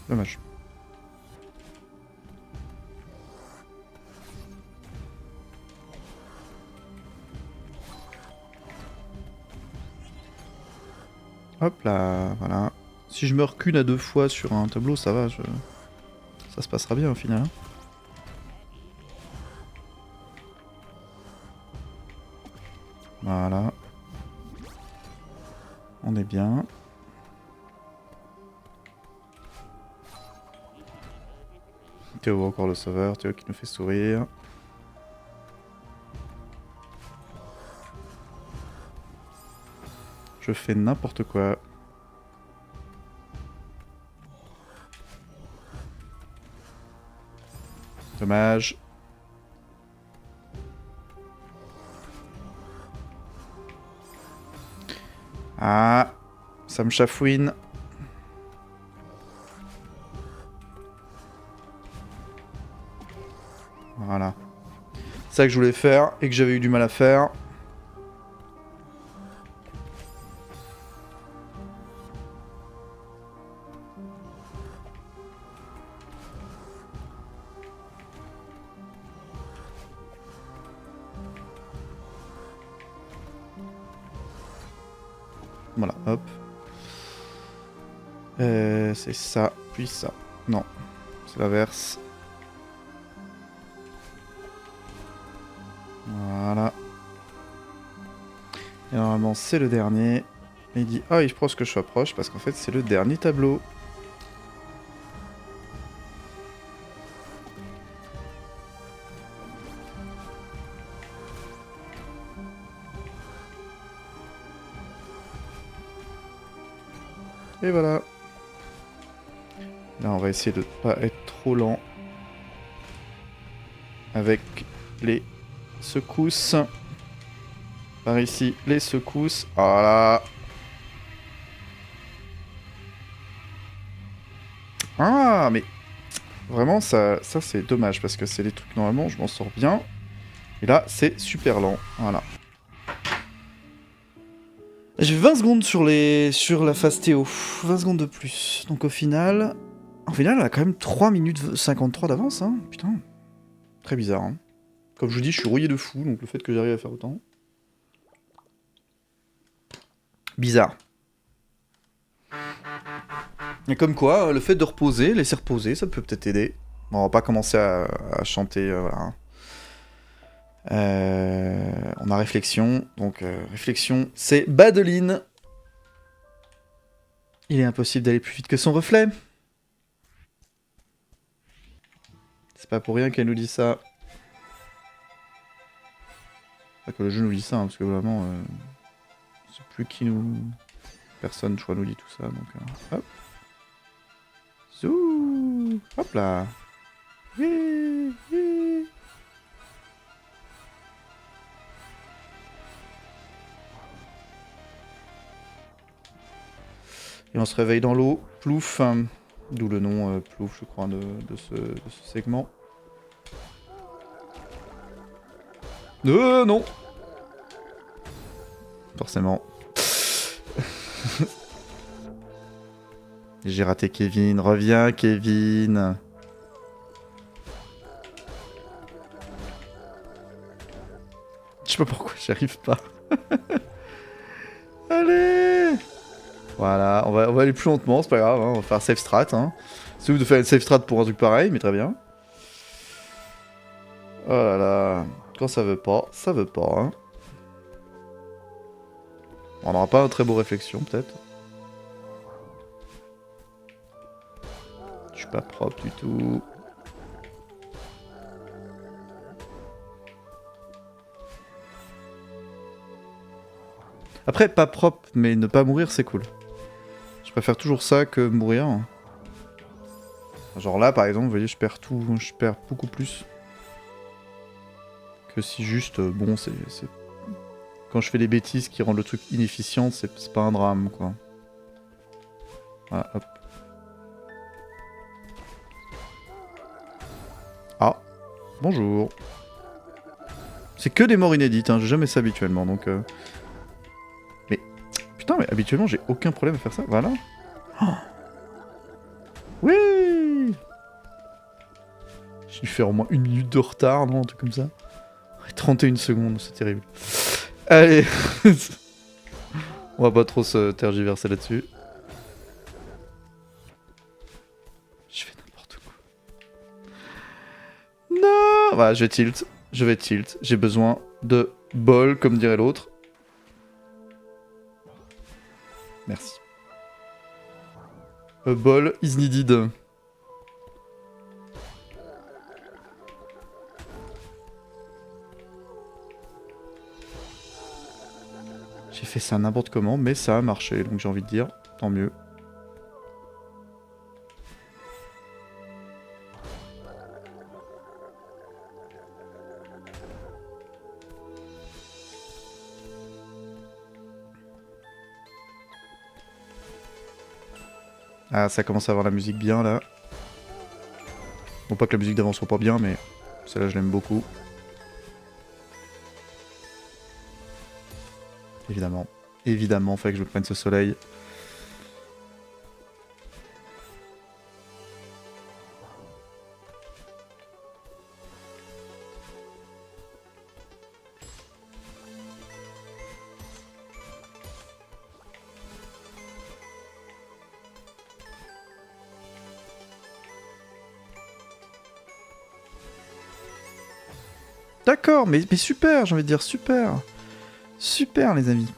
Dommage. Hop là, voilà. Si je me recule à 2 fois sur un tableau, ça va, ça se passera bien au final. Voilà. On est bien. Théo, encore le sauveur. Théo qui nous fait sourire. Je fais n'importe quoi. Dommage. Ah, ça me chafouine. Voilà. C'est ça que je voulais faire et que j'avais eu du mal à faire. Voilà, hop. C'est ça, puis ça. Non, c'est l'inverse. Voilà. Et normalement, c'est le dernier. Et il dit, ah, il pense que je sois proche parce qu'en fait, c'est le dernier tableau. Et voilà. Là, on va essayer de pas être trop lent. Avec les secousses. Par ici, les secousses. Voilà. Ah, mais... Vraiment, ça c'est dommage, parce que c'est des trucs, normalement, je m'en sors bien. Et là, c'est super lent. Voilà. J'ai 20 secondes sur la phase Théo. 20 secondes de plus. Donc au final... Au final, elle a quand même 3 minutes 53 d'avance, hein. Putain. Très bizarre, hein. Comme je vous dis, je suis rouillé de fou, donc le fait que j'arrive à faire autant... Bizarre. Et comme quoi, le fait de reposer, laisser reposer, ça peut peut-être aider. Bon, on va pas commencer à chanter, voilà. On a réflexion, donc réflexion, c'est Badeline. Il est impossible d'aller plus vite que son reflet. C'est pas pour rien qu'elle nous dit ça. Pas que le jeu nous dit ça, hein, parce que vraiment, c'est plus qui nous... Personne, je crois, nous dit tout ça, donc hop. Zou. Hop là. Oui, oui. Et on se réveille dans l'eau, plouf, d'où le nom plouf, je crois, de ce segment. Non. Forcément. J'ai raté Kevin, reviens Kevin. Je sais pas pourquoi j'y arrive pas. Allez. Voilà, on va aller plus lentement, c'est pas grave, hein, on va faire safe strat. Hein. C'est ouf de faire une safe strat pour un truc pareil, mais très bien. Oh là là, quand ça veut pas, ça veut pas. Hein. On n'aura pas un très beau réflexion, peut-être. Je suis pas propre du tout. Après, pas propre, mais ne pas mourir, c'est cool. Je préfère toujours ça que mourir. Genre là, par exemple, vous voyez, je perds tout, je perds beaucoup plus. Que si juste, bon, c'est... Quand je fais des bêtises qui rendent le truc inefficient, c'est pas un drame, quoi. Voilà, hop. Ah, bonjour. C'est que des morts inédites, hein, j'ai jamais ça habituellement, donc... Mais, putain, mais habituellement, j'ai aucun problème à faire ça, voilà. Oh. Oui. J'ai dû faire au moins 1 minute de retard, non, un truc comme ça. 31 secondes, c'est terrible. Allez. On va pas trop se tergiverser là-dessus. Je fais n'importe quoi. Non. Voilà, je vais tilt. J'ai besoin de bol, comme dirait l'autre. Merci. A ball is needed. J'ai fait ça n'importe comment, mais ça a marché, donc j'ai envie de dire, tant mieux. Ah, ça commence à avoir la musique bien, là. Bon, pas que la musique d'avant soit pas bien, mais celle-là, je l'aime beaucoup. Évidemment. Évidemment, fallait que je me prenne ce soleil. D'accord, mais super, j'ai envie de dire super. Super, les amis.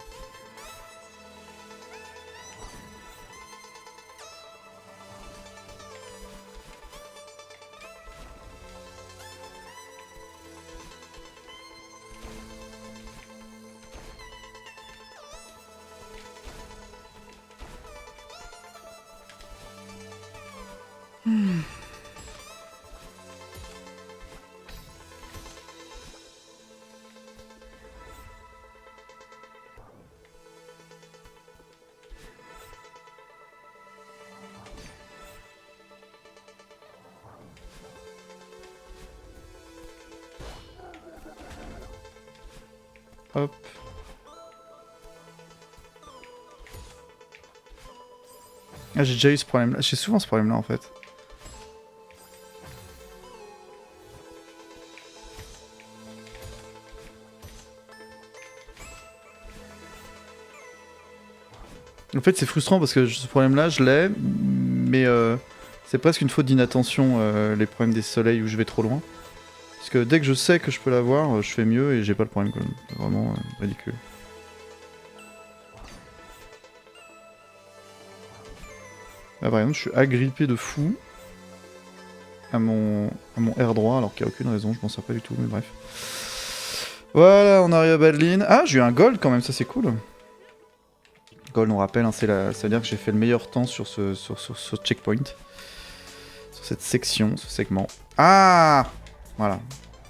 Hop. Ah, j'ai déjà eu ce problème-là. J'ai souvent ce problème-là, en fait. En fait, c'est frustrant parce que ce problème-là, je l'ai, mais c'est presque une faute d'inattention, les problèmes des soleils où je vais trop loin. Parce que dès que je sais que je peux l'avoir, je fais mieux et j'ai pas le problème, quand même. C'est vraiment ridicule. Là, par exemple, je suis agrippé de fou à mon R droit, alors qu'il n'y a aucune raison, je m'en sers pas du tout, mais bref. Voilà, on arrive à Badline. Ah, j'ai eu un gold quand même, ça c'est cool. Gold, on rappelle, hein, ça veut dire que j'ai fait le meilleur temps sur ce checkpoint. Sur cette section, ce segment. Ah, voilà.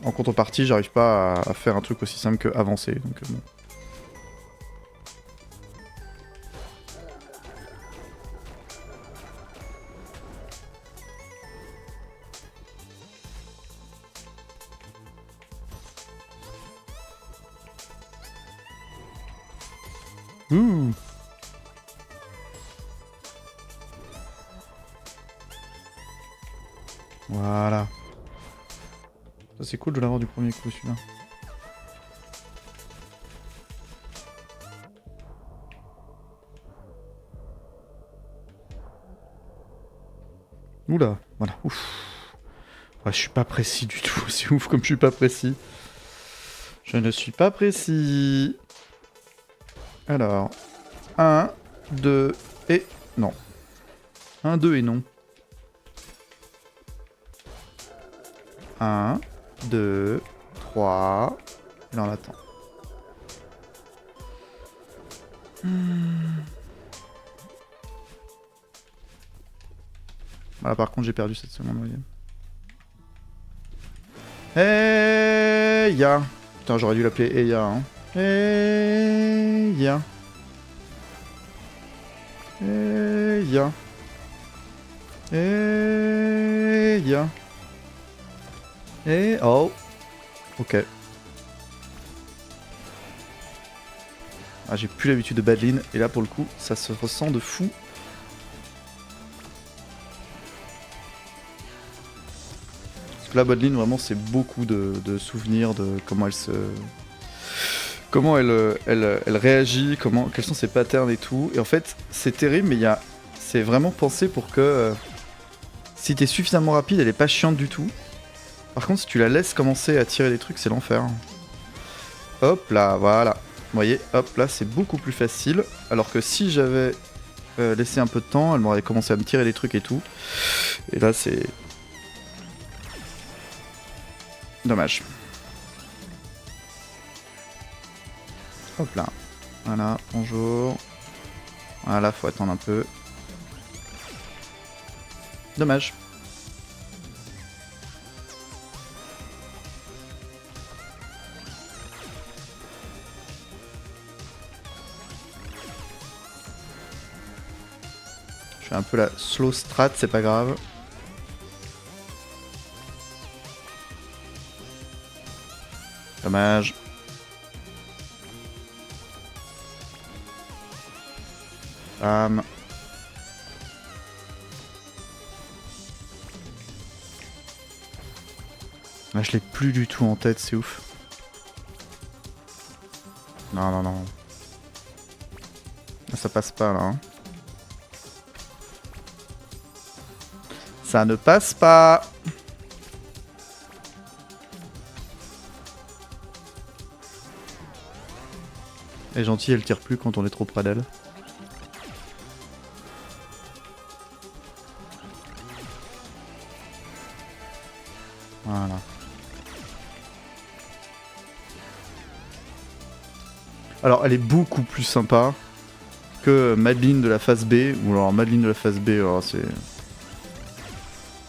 En contrepartie, j'arrive pas à faire un truc aussi simple que avancer, donc bon. Ouh. Voilà. Ça c'est cool de l'avoir du premier coup celui-là. Oula, voilà, ouf. Ouais, je suis pas précis du tout, c'est ouf comme je suis pas précis. Je ne suis pas précis. Alors, 1, 2 et non. 1, 2 et non. 1, 2, 3. Et là on attend. Voilà, par contre j'ai perdu cette seconde, vous voyez. Hey ya. Putain, j'aurais dû l'appeler Eya, hein. Hey ya. Hey ya. Hey ya. Et oh. Ok. Ah, j'ai plus l'habitude de Badline, et là pour le coup, ça se ressent de fou. Parce que là, Badline, vraiment, c'est beaucoup de souvenirs de comment elle se... Comment elle réagit, quels sont ses patterns et tout. Et en fait, c'est terrible, mais c'est vraiment pensé pour que... si t'es suffisamment rapide, elle est pas chiante du tout. Par contre, si tu la laisses commencer à tirer des trucs, c'est l'enfer. Hop là, voilà. Vous voyez, hop là, c'est beaucoup plus facile. Alors que si j'avais laissé un peu de temps, elle m'aurait commencé à me tirer des trucs et tout. Et là c'est... dommage. Hop là. Voilà, bonjour. Voilà, faut attendre un peu. Dommage. Je fais un peu la slow strat, c'est pas grave. Dommage. Bam. Là, je l'ai plus du tout en tête, c'est ouf. Non, non, non. Ça passe pas, là. Hein. Ça ne passe pas. Elle est gentille, elle tire plus quand on est trop près d'elle. Voilà. Alors, elle est beaucoup plus sympa que Madeline de la phase B. Ou alors Madeline de la phase B, alors c'est...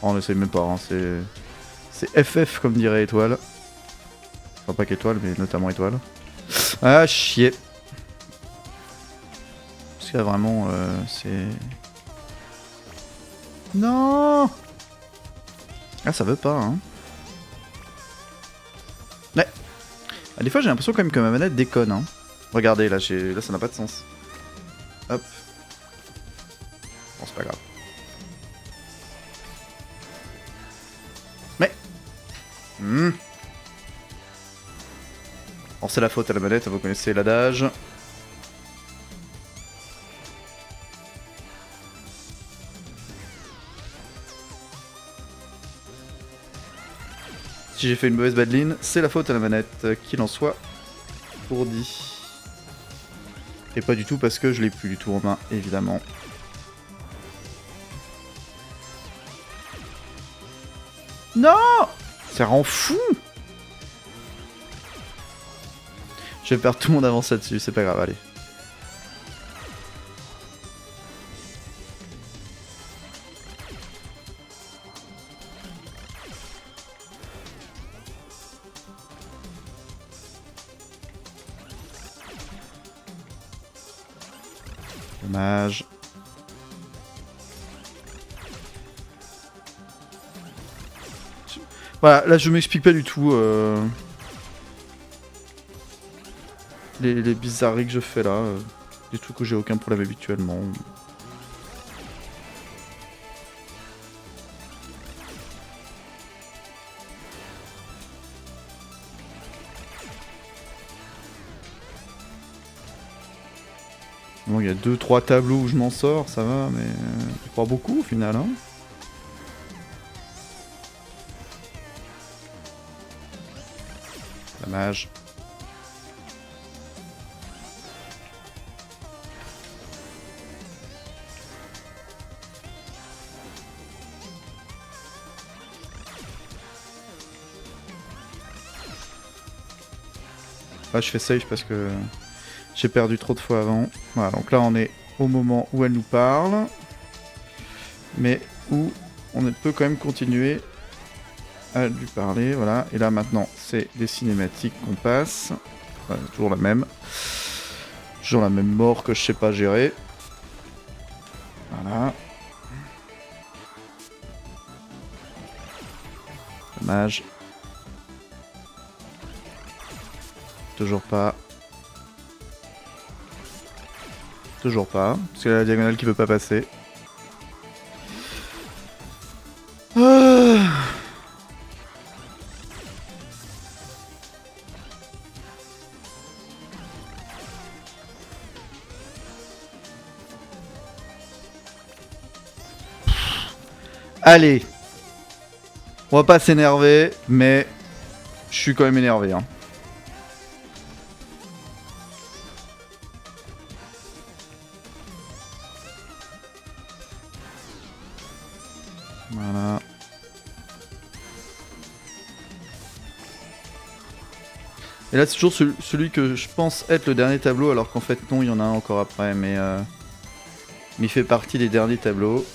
Oh, on essaye même pas, hein. C'est FF comme dirait Étoile. Enfin, pas qu'Étoile, mais notamment Étoile. Ah, chier. Parce que là, vraiment, c'est... Non. Ah, ça veut pas, hein. Ouais. Ah, des fois, j'ai l'impression quand même que ma manette déconne, hein. Regardez, là, là ça n'a pas de sens. Hop. Bon, c'est pas grave. Mais... Bon, c'est la faute à la manette, vous connaissez l'adage. Si j'ai fait une mauvaise badeline, c'est la faute à la manette, qu'il en soit pour dit. Et pas du tout parce que je l'ai plus du tout en main, évidemment. Non! Ça rend fou! Je vais perdre tout mon avance là-dessus, c'est pas grave, allez. Dommage. Voilà, là je m'explique pas du tout les bizarreries que je fais là. Des trucs où j'ai aucun problème habituellement. Bon, il y a 2-3 tableaux où je m'en sors, ça va, mais pas beaucoup au final, hein. Dommage. Ah, je fais safe parce que j'ai perdu trop de fois avant. Voilà, donc là on est au moment où elle nous parle. Mais où on peut quand même continuer à lui parler. Voilà, et là maintenant c'est des cinématiques qu'on passe. Voilà, toujours la même. Toujours la même mort que je sais pas gérer. Voilà. Dommage. Toujours pas. Toujours pas. Parce que la diagonale qui veut pas passer. Allez. On va pas s'énerver, mais je suis quand même énervé, hein. Voilà. Et là, c'est toujours celui que je pense être le dernier tableau, alors qu'en fait, non, il y en a un encore après, mais il fait partie des derniers tableaux.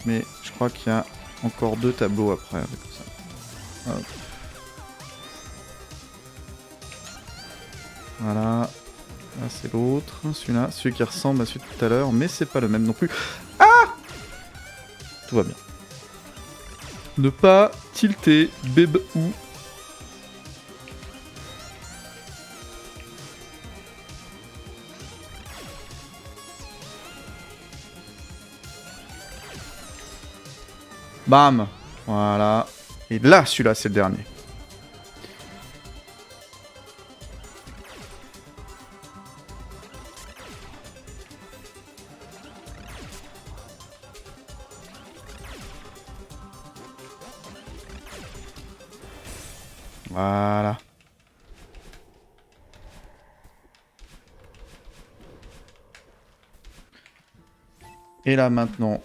Mais je crois qu'il y a encore 2 tableaux après, avec ça. Hop. Voilà. Là, c'est l'autre. Celui-là, celui qui ressemble à celui de tout à l'heure, mais c'est pas le même non plus. Ah! Tout va bien. Ne pas tilter, bébé ou. Bam! Voilà. Et là, celui-là, c'est le dernier. Voilà. Et là, maintenant,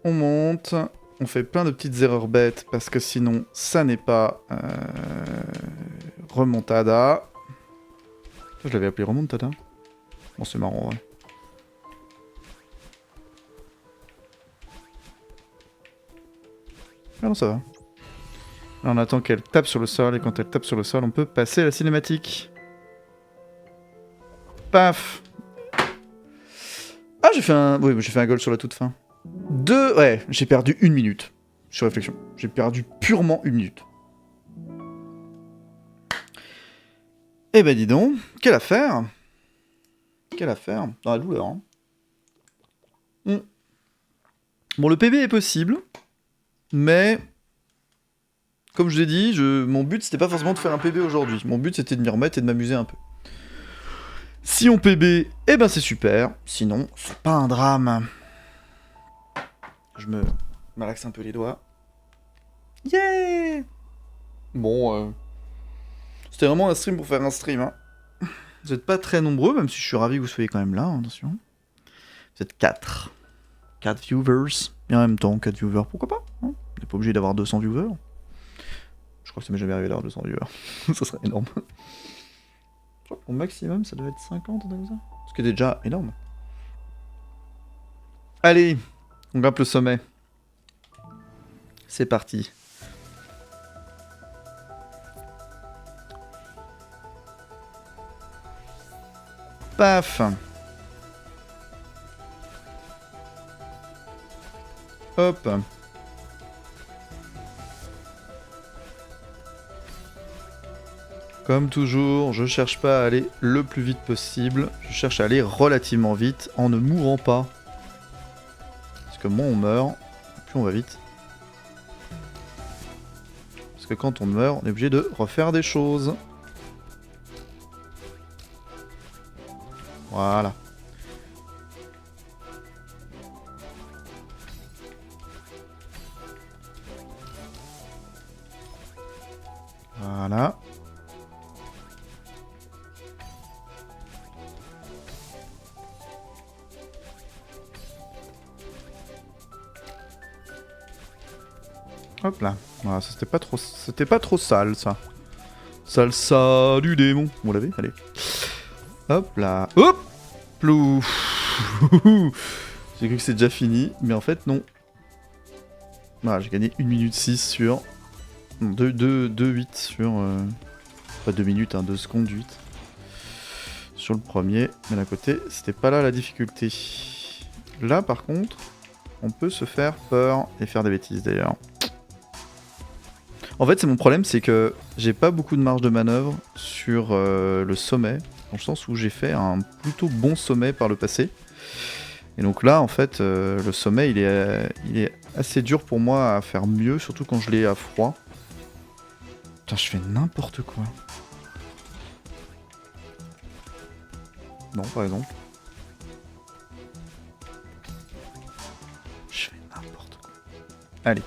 on monte. On fait plein de petites erreurs bêtes parce que sinon, ça n'est pas remontada. Je l'avais appelé remontada. Bon, c'est marrant, ouais. Ah non, ça va. Là, on attend qu'elle tape sur le sol, et quand elle tape sur le sol, on peut passer à la cinématique. Paf! Ah, j'ai fait un... Oui, j'ai fait un goal sur la toute fin. Ouais, j'ai perdu 1 minute. Sur réflexion. J'ai perdu purement 1 minute. Eh ben dis donc, quelle affaire! Quelle affaire! Dans la douleur, hein. Bon, le PB est possible, mais... Comme je l'ai dit, mon but c'était pas forcément de faire un PB aujourd'hui. Mon but c'était de m'y remettre et de m'amuser un peu. Si on PB, eh ben c'est super. Sinon, c'est pas un drame. Je me malaxe un peu les doigts. Yeah! Bon, c'était vraiment un stream pour faire un stream. Hein. Vous êtes pas très nombreux, même si je suis ravi que vous soyez quand même là, hein, attention. Vous êtes 4. 4 viewers. Et en même temps, 4 viewers, pourquoi pas hein. On n'est pas obligé d'avoir 200 viewers. Je crois que ça m'est jamais arrivé d'avoir 200 viewers. Ça serait énorme. Je crois que mon maximum, ça doit être 50, comme ça. Ce qui est déjà énorme. Allez, on grimpe le sommet. C'est parti. Paf. Hop. Comme toujours, je cherche pas à aller le plus vite possible. Je cherche à aller relativement vite en ne mourant pas. Parce que moins on meurt, plus on va vite. Parce que quand on meurt, on est obligé de refaire des choses. Voilà. Voilà. Hop là. Voilà, ça c'était pas trop sale ça. Salsa du démon. Vous l'avez? Allez. Hop là. Hop! Plou. J'ai cru que c'est déjà fini, mais en fait non. Voilà, j'ai gagné 1 minute 6 sur... Non, 2-8 sur... Pas 2 minutes, hein, 2 secondes 8. Sur le premier, mais d'un côté, c'était pas là la difficulté. Là par contre, on peut se faire peur et faire des bêtises d'ailleurs. En fait, c'est mon problème, c'est que j'ai pas beaucoup de marge de manœuvre sur le sommet, dans le sens où j'ai fait un plutôt bon sommet par le passé. Et donc là, en fait, le sommet, il est assez dur pour moi à faire mieux, surtout quand je l'ai à froid. Putain, je fais n'importe quoi. Non, par exemple. Je fais n'importe quoi. Allez.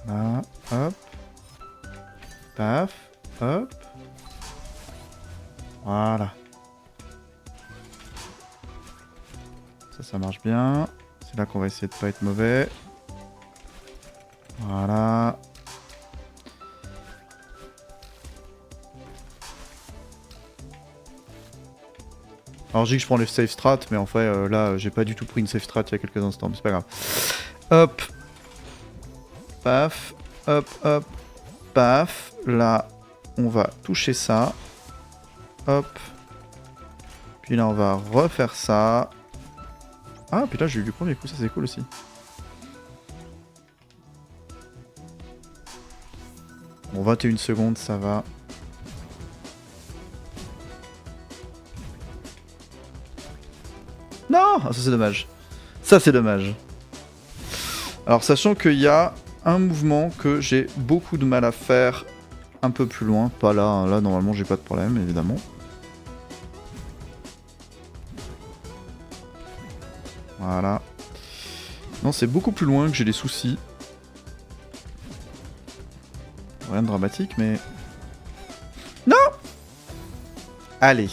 Là, hop. Paf. Hop. Voilà. Ça marche bien. C'est là qu'on va essayer de pas être mauvais. Voilà. Alors je dis que je prends les safe strat, mais en fait là j'ai pas du tout pris une safe strat il y a quelques instants, mais c'est pas grave. Hop. Paf. Hop, hop. Paf. Là, on va toucher ça. Hop. Puis là on va refaire ça. Ah, puis là j'ai eu du premier coup, ça c'est cool aussi. Bon, 21 secondes, ça va. Non, ah, ça c'est dommage. Ça c'est dommage. Alors sachant qu'il y a un mouvement que j'ai beaucoup de mal à faire un peu plus loin. Pas là, hein. Là normalement j'ai pas de problème évidemment. Voilà. Non, c'est beaucoup plus loin que j'ai des soucis. Rien de dramatique, mais... Non! Allez.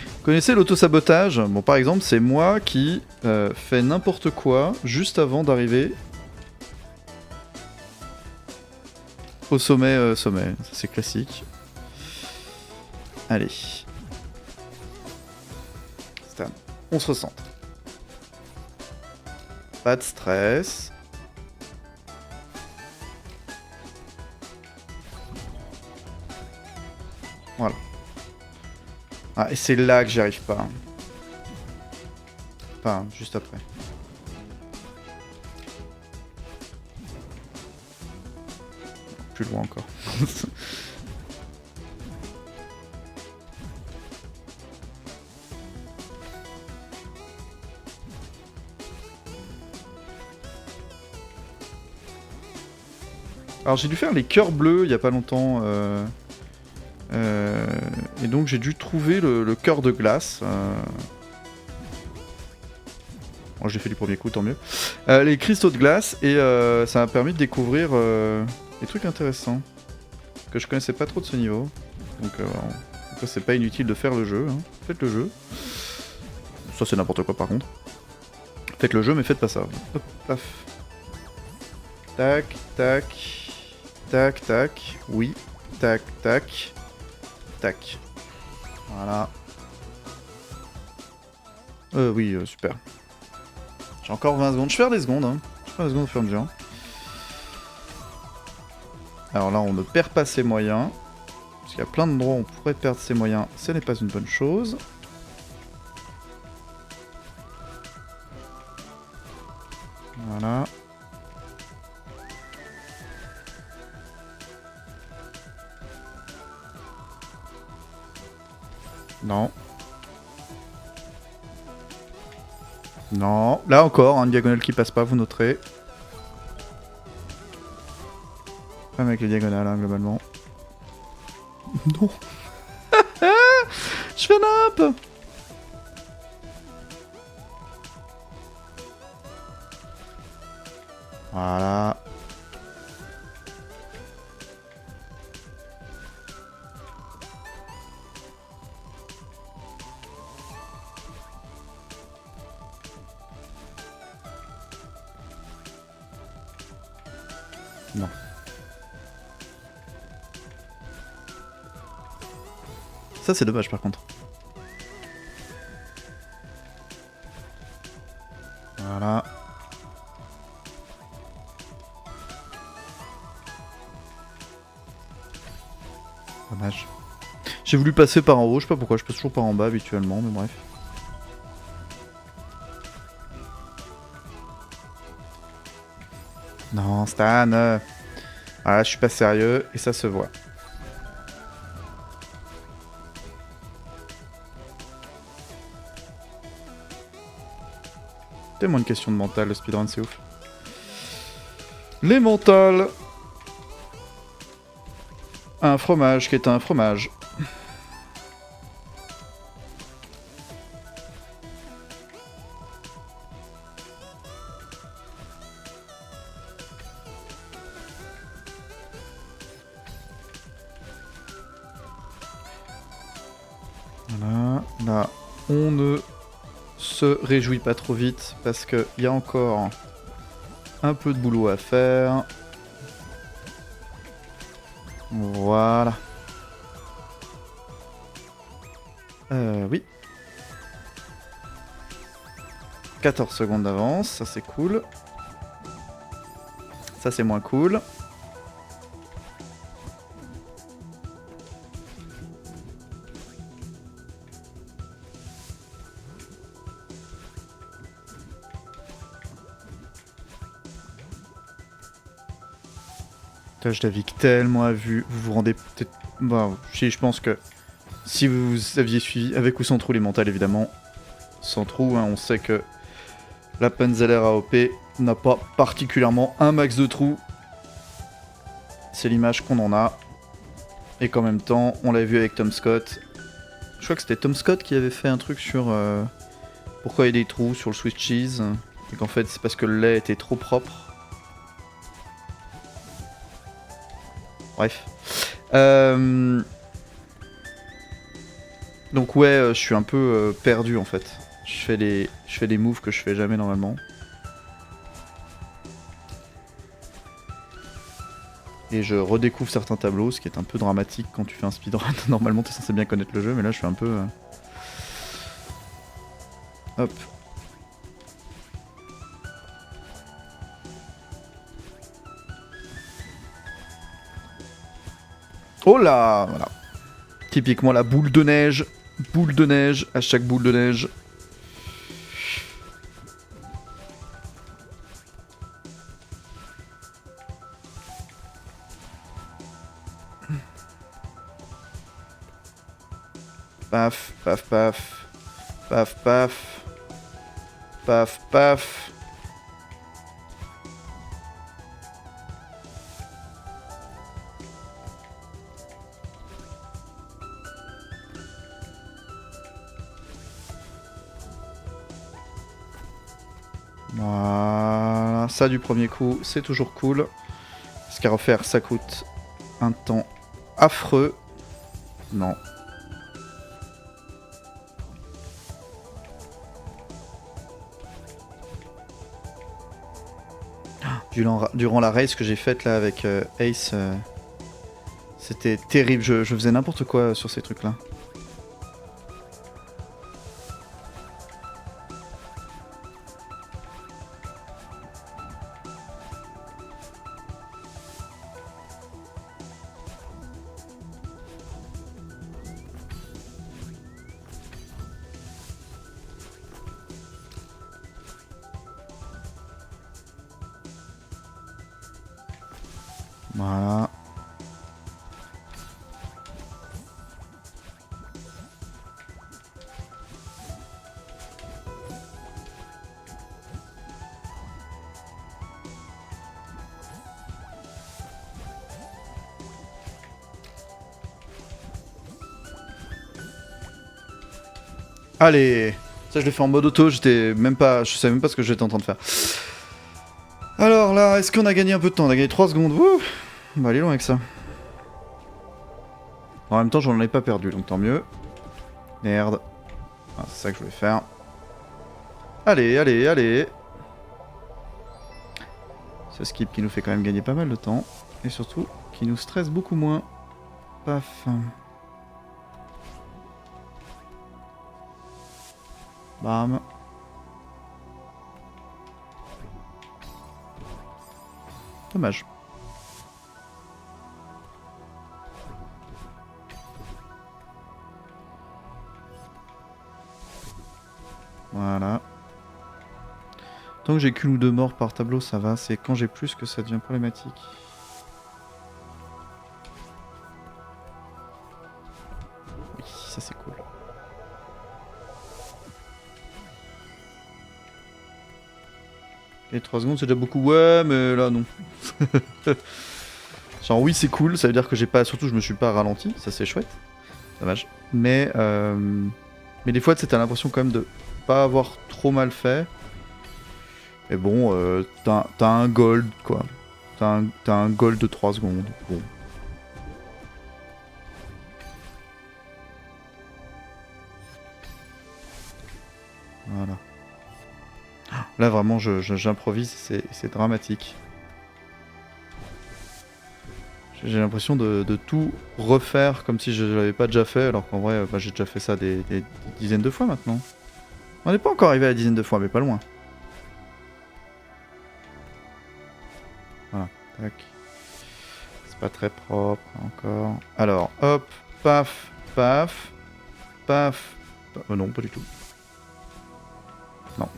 Vous connaissez l'auto-sabotage? Bon, par exemple, c'est moi qui fais n'importe quoi juste avant d'arriver au sommet. Ça, c'est classique. Allez. Stan. On se recentre. Pas de stress. Voilà. Ah, et c'est là que j'y arrive pas. Enfin, juste après. Plus loin encore. Alors j'ai dû faire les cœurs bleus il y a pas longtemps. Et donc j'ai dû trouver le cœur de glace. Bon, j'ai fait du premier coup, tant mieux. Les cristaux de glace, et ça m'a permis de découvrir des trucs intéressants que je connaissais pas trop de ce niveau. Donc c'est pas inutile de faire le jeu. Hein. Faites le jeu. Ça c'est n'importe quoi par contre. Faites le jeu mais faites pas ça. Hop, paf. Tac, tac. Tac, tac. Oui. Tac, tac. Tac. Voilà. Oui, super. J'ai encore 20 secondes. Je vais faire des secondes. Hein. Je vais faire des secondes au fur et à mesure. Alors là, on ne perd pas ses moyens. Parce qu'il y a plein d'endroits où on pourrait perdre ses moyens. Ce n'est pas une bonne chose. Voilà. Non. Non. Là encore, une diagonale qui passe pas, vous noterez. Même avec les diagonales, hein, globalement. Non. Je fais nimp. Voilà. Non. Ça c'est dommage par contre. Voilà. Dommage. J'ai voulu passer par en haut, je sais pas pourquoi, je passe toujours par en bas habituellement, mais bref. Non, Stan. Voilà, je suis pas sérieux et ça se voit. C'est tellement une question de mental, le speedrun, c'est ouf. Les mentales. Un fromage qui est un fromage. Voilà, là, on ne se réjouit pas trop vite parce qu'il y a encore un peu de boulot à faire. Voilà. Oui. 14 secondes d'avance, ça c'est cool. Ça c'est moins cool. Putain, je navigue tellement à vue, vous vous rendez peut-être... Bon, je pense que si vous aviez suivi, avec ou sans trou les mentales évidemment, sans trou, hein, on sait que la Panzeller AOP n'a pas particulièrement un max de trous. C'est l'image qu'on en a. Et qu'en même temps, on l'a vu avec Tom Scott. Je crois que c'était Tom Scott qui avait fait un truc sur pourquoi il y a des trous sur le Swiss cheese. Et qu'en fait, c'est parce que le lait était trop propre. Bref. Donc ouais, je suis un peu perdu en fait. Je fais des moves que je fais jamais normalement. Et je redécouvre certains tableaux, ce qui est un peu dramatique quand tu fais un speedrun. Normalement t'es censé bien connaître le jeu, mais là je suis un peu... Hop. Oh là, voilà. Typiquement la boule de neige. Boule de neige, à chaque boule de neige. Paf, paf, paf. Paf, paf. Paf, paf. Voilà, ça du premier coup, c'est toujours cool. Parce qu'à refaire, ça coûte un temps affreux. Non. Durant la race que j'ai faite là avec Ace, c'était terrible. Je faisais n'importe quoi sur ces trucs là. Voilà. Allez, ça je l'ai fait en mode auto, je savais même pas ce que j'étais en train de faire. Alors là, est-ce qu'on a gagné un peu de temps? On a gagné 3 secondes. Ouh, on va aller loin avec ça. En même temps, j'en ai pas perdu, donc tant mieux. Merde. Ah, c'est ça que je voulais faire. Allez, allez, allez. Ce skip qui nous fait quand même gagner pas mal de temps. Et surtout, qui nous stresse beaucoup moins. Paf. Bam. Dommage. Voilà. Tant que j'ai qu'une ou deux morts par tableau, ça va. C'est quand j'ai plus que ça devient problématique. Oui, ça c'est cool. Et 3 secondes, c'est déjà beaucoup. Ouais, mais là, non. Genre, oui, c'est cool. Ça veut dire que j'ai pas... Surtout, je me suis pas ralenti. Ça, c'est chouette. Dommage. Mais des fois, t'as l'impression quand même de pas avoir trop mal fait. Mais bon, t'as un gold, quoi. T'as un gold de 3 secondes. Bon. Voilà. Là, vraiment, j'improvise, c'est dramatique. J'ai l'impression de tout refaire comme si je l'avais pas déjà fait, alors qu'en vrai, bah, j'ai déjà fait ça des dizaines de fois maintenant. On n'est pas encore arrivé à la dizaine de fois, mais pas loin. Voilà, tac. C'est pas très propre encore. Alors, hop, paf, paf, paf. Oh non, pas du tout. Non.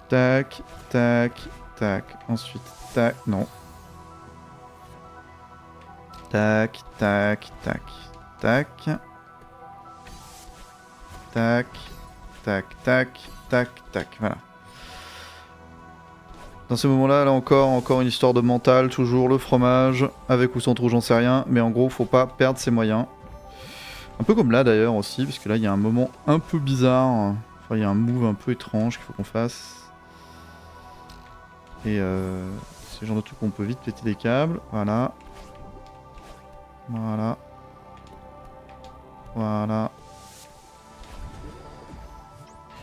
Tac, tac, tac. Ensuite, tac, non. Tac, tac, tac, tac. Tac, tac, tac, tac, tac. Voilà. Dans ces moments-là, là encore une histoire de mental, toujours le fromage, avec ou sans trou, j'en sais rien, mais en gros, faut pas perdre ses moyens. Un peu comme là d'ailleurs aussi, parce que là, il y a un moment un peu bizarre. Enfin, il y a un move un peu étrange qu'il faut qu'on fasse. Et c'est le genre de truc où on peut vite péter des câbles. Voilà. Voilà. Voilà.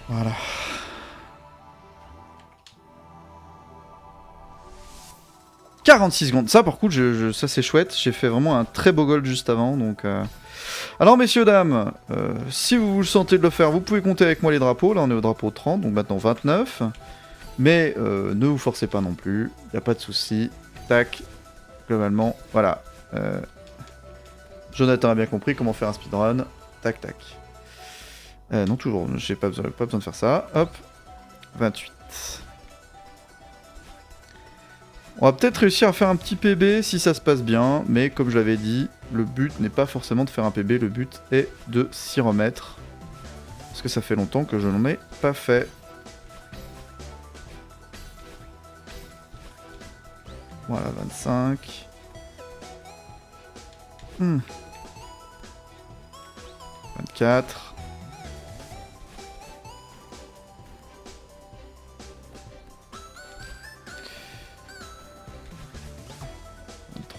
Voilà. « 46 secondes. Ça, par contre, ça c'est chouette. J'ai fait vraiment un très beau gold juste avant. Donc, alors, messieurs, dames, si vous vous sentez de le faire, vous pouvez compter avec moi les drapeaux. Là, on est au drapeau 30, donc maintenant 29. Mais ne vous forcez pas non plus. Il n'y a pas de souci. Tac. Globalement, voilà. Jonathan a bien compris comment faire un speedrun. Tac, tac. Non, toujours, j'ai pas besoin de faire ça. Hop. 28. On va peut-être réussir à faire un petit PB si ça se passe bien, mais comme je l'avais dit, le but n'est pas forcément de faire un PB, le but est de s'y remettre. Parce que ça fait longtemps que je n'en ai pas fait. Voilà, 25. 24.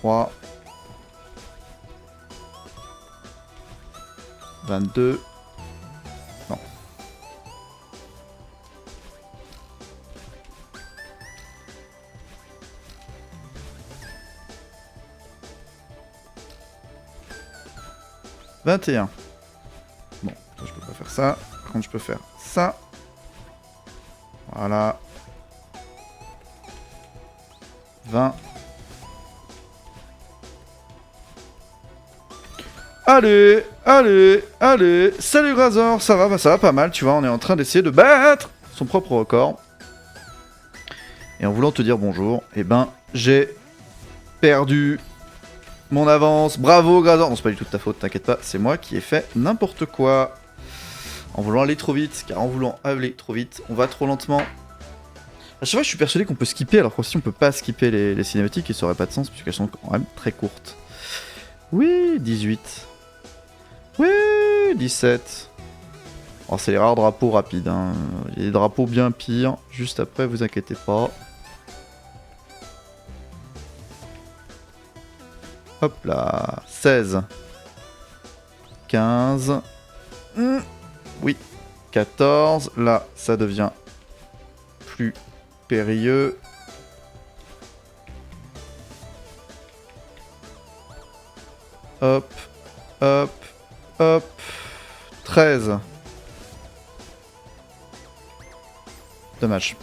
23. 22. Non. « 21. » Bon, je peux pas faire ça. Par contre, je peux faire ça. Voilà. 20. Allez, allez, allez. Salut Razor, ça va, bah, ça va pas mal, tu vois, on est en train d'essayer de battre son propre record. Et en voulant te dire bonjour, eh ben, j'ai perdu mon avance. Bravo Razor. Non, c'est pas du tout de ta faute, t'inquiète pas, c'est moi qui ai fait n'importe quoi. En voulant aller trop vite, car en voulant aller trop vite, on va trop lentement. À chaque fois, je suis persuadé qu'on peut skipper, alors qu'aussi on peut pas skipper les cinématiques, et ça aurait pas de sens, puisqu'elles sont quand même très courtes. Oui, 18. Oui, 17. Oh, c'est les rares drapeaux rapides. Hein. Il y a des drapeaux bien pires. Juste après, vous inquiétez pas. Hop là. 16. 15. Oui. 14. Là, ça devient plus périlleux. Hop. Hop. Hop. 13. Dommage.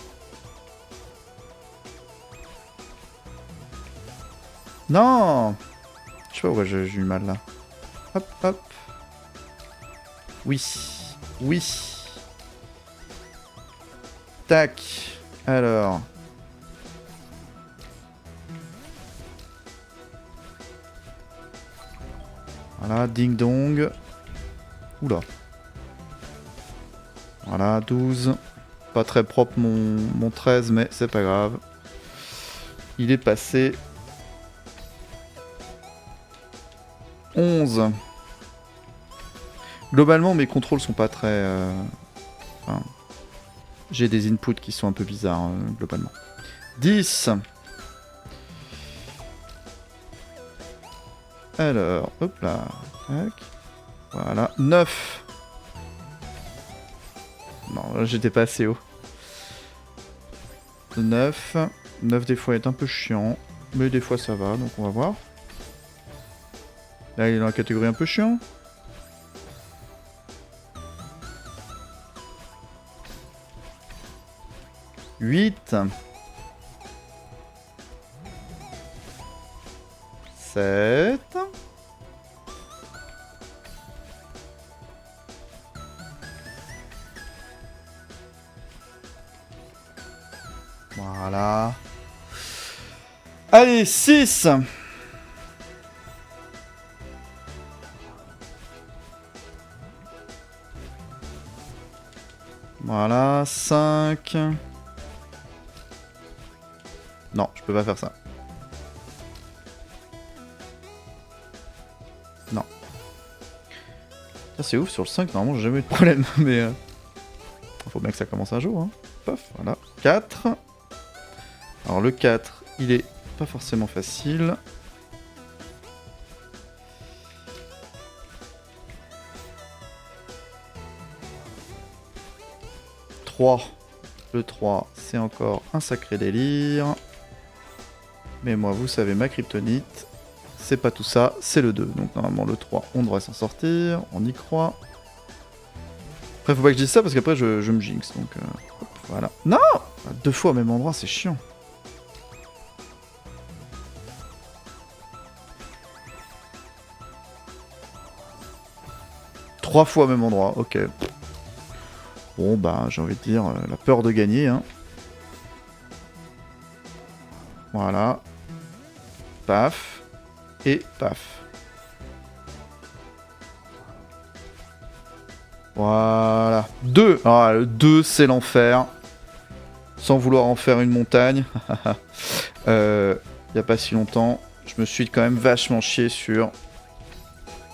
Non. Je sais pas pourquoi j'ai eu mal là. Hop, hop. Oui. Oui. Tac. Alors. Voilà, ding dong. Oula. Voilà, 12. Pas très propre mon 13, mais c'est pas grave. Il est passé. 11. Globalement, mes contrôles sont pas très... Enfin, j'ai des inputs qui sont un peu bizarres, globalement. 10. Alors, hop là. Tac. Voilà. 9. non, j'étais pas assez haut. 9. 9 des fois est un peu chiant. Mais des fois ça va, donc on va voir. Là il est dans la catégorie un peu chiant. « 8. 7. Voilà. Allez, 6. Voilà, 5. Non, je peux pas faire ça. Non. C'est ouf, sur le 5, normalement j'ai jamais eu de problème, mais... faut bien que ça commence un jour, hein. Paf, voilà. 4. Alors le 4, il est pas forcément facile. Le 3, c'est encore un sacré délire. Mais moi, vous savez, ma kryptonite, c'est pas tout ça, c'est le 2. Donc normalement, le 3, on devrait s'en sortir, on y croit. Après, faut pas que je dise ça, parce qu'après, je me jinx, donc... hop, voilà. Non! 2 fois au même endroit, c'est chiant. Trois fois au même endroit, ok. Bon, bah, j'ai envie de dire, la peur de gagner, hein. Voilà. Paf. Et paf. Voilà. 2. Ah, le 2, c'est l'enfer. Sans vouloir en faire une montagne. Il n'y a pas si longtemps, je me suis quand même vachement chié sur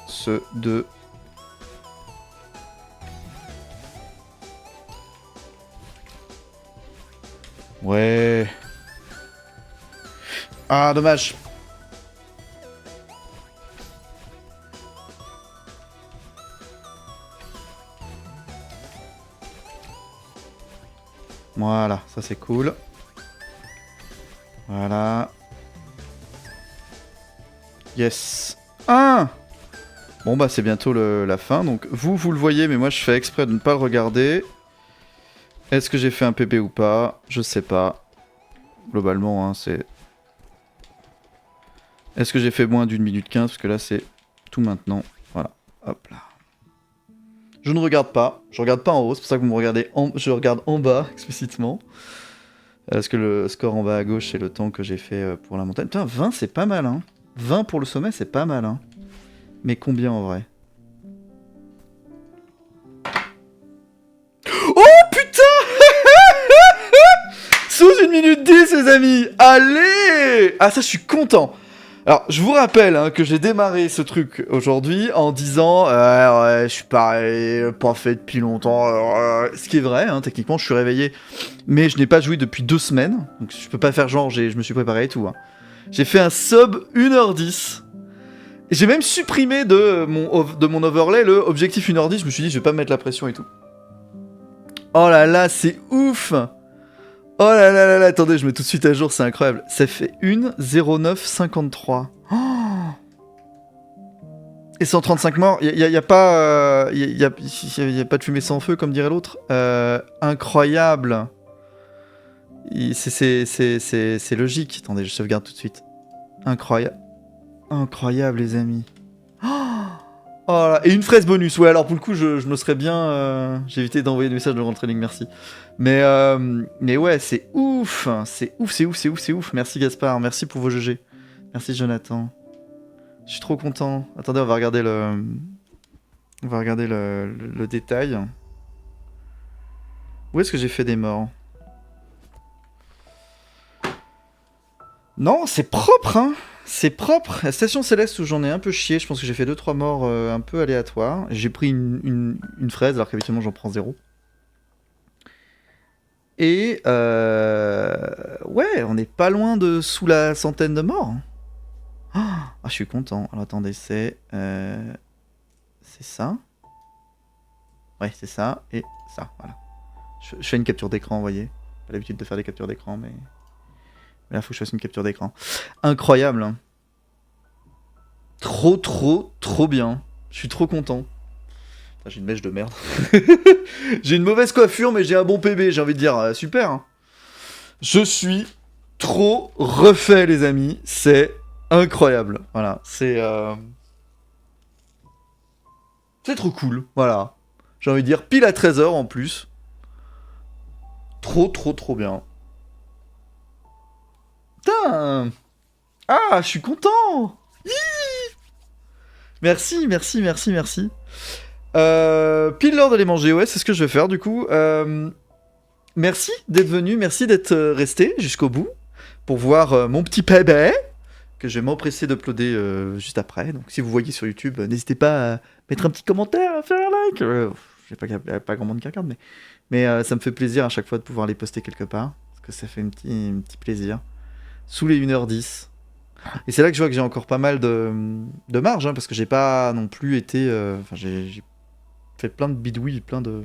ce 2. Ouais. Ah, dommage. Voilà, ça c'est cool. Voilà. Yes. 1. Bon bah c'est bientôt la fin, donc vous le voyez, mais moi je fais exprès de ne pas le regarder. Est-ce que j'ai fait un PB ou pas? Je sais pas. Globalement, hein, c'est... Est-ce que j'ai fait moins d'1 minute 15? Parce que là c'est tout maintenant. Voilà, hop là. Je ne regarde pas, je regarde pas en haut, c'est pour ça que vous me regardez je regarde en bas explicitement. Parce que le score en bas à gauche c'est le temps que j'ai fait pour la montagne. Putain, 20 c'est pas mal, hein. 20 pour le sommet c'est pas mal, hein. Mais combien en vrai? Oh putain! Sous 1 minute 10 les amis. Allez! Ah ça je suis content. Alors, je vous rappelle hein, que j'ai démarré ce truc aujourd'hui en disant ouais, je suis pas fait depuis longtemps. Ce qui est vrai, hein, techniquement, je suis réveillé, mais je n'ai pas joué depuis 2 semaines, donc je peux pas faire genre je me suis préparé et tout. Hein. J'ai fait un sub 1h10. Et j'ai même supprimé de mon overlay le objectif 1h10. Je me suis dit, je vais pas me mettre la pression et tout. Oh là là, c'est ouf! Oh là là là là, attendez, je mets tout de suite à jour, c'est incroyable. Ça fait 1,09,53. Oh et 135 morts, y a pas... y a pas de fumée sans feu, comme dirait l'autre. Incroyable. C'est logique. Attendez, je sauvegarde tout de suite. Incroyable. Incroyable, les amis. Oh là, et une fraise bonus, ouais, alors pour le coup, je me serais bien... J'ai évité d'envoyer des messages de Roll Trading, merci. Mais ouais, c'est ouf. C'est ouf, c'est ouf, c'est ouf, c'est ouf. Merci Gaspard, merci pour vos GG. Merci Jonathan. Je suis trop content. Attendez, on va regarder le... On va regarder le détail. Où est-ce que j'ai fait des morts? Non, c'est propre, hein. C'est propre. La station céleste où j'en ai un peu chié, je pense que j'ai fait 2-3 morts un peu aléatoires. J'ai pris une fraise alors qu'habituellement j'en prends 0. Et ouais, on n'est pas loin de sous la centaine de morts. Ah, je suis content. Alors attendez, c'est ça. Ouais, c'est ça et ça, voilà. Je fais une capture d'écran, vous voyez. Pas l'habitude de faire des captures d'écran, mais là, faut que je fasse une capture d'écran. Incroyable. Hein. Trop bien. Je suis trop content. J'ai une mèche de merde. J'ai une mauvaise coiffure, mais j'ai un bon PB, j'ai envie de dire. Super. Hein. Je suis trop refait, les amis. C'est incroyable. Voilà, c'est trop cool. Voilà. J'ai envie de dire pile à 13h en plus. Trop bien. Putain. Ah, je suis content. Merci. Pile l'heure d'aller manger, ouais, c'est ce que je vais faire du coup. Merci d'être venu, merci d'être resté jusqu'au bout pour voir mon petit bébé que je vais m'empresser d'uploader juste après. Donc si vous voyez sur YouTube, n'hésitez pas à mettre un petit commentaire, à faire un like. Je sais pas grand monde qui regarde, mais ça me fait plaisir à chaque fois de pouvoir les poster quelque part parce que ça fait un petit plaisir. Sous les 1h10. Et c'est là que je vois que j'ai encore pas mal de marge, hein, parce que j'ai pas non plus été. Enfin, j'ai fait plein de bidouilles, plein de.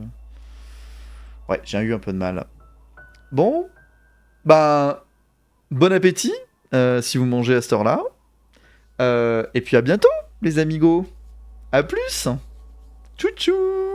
Ouais, j'ai eu un peu de mal. Bon, bah, bon appétit si vous mangez à cette heure-là. Et puis à bientôt, les amigos. À plus. Tchou tchou.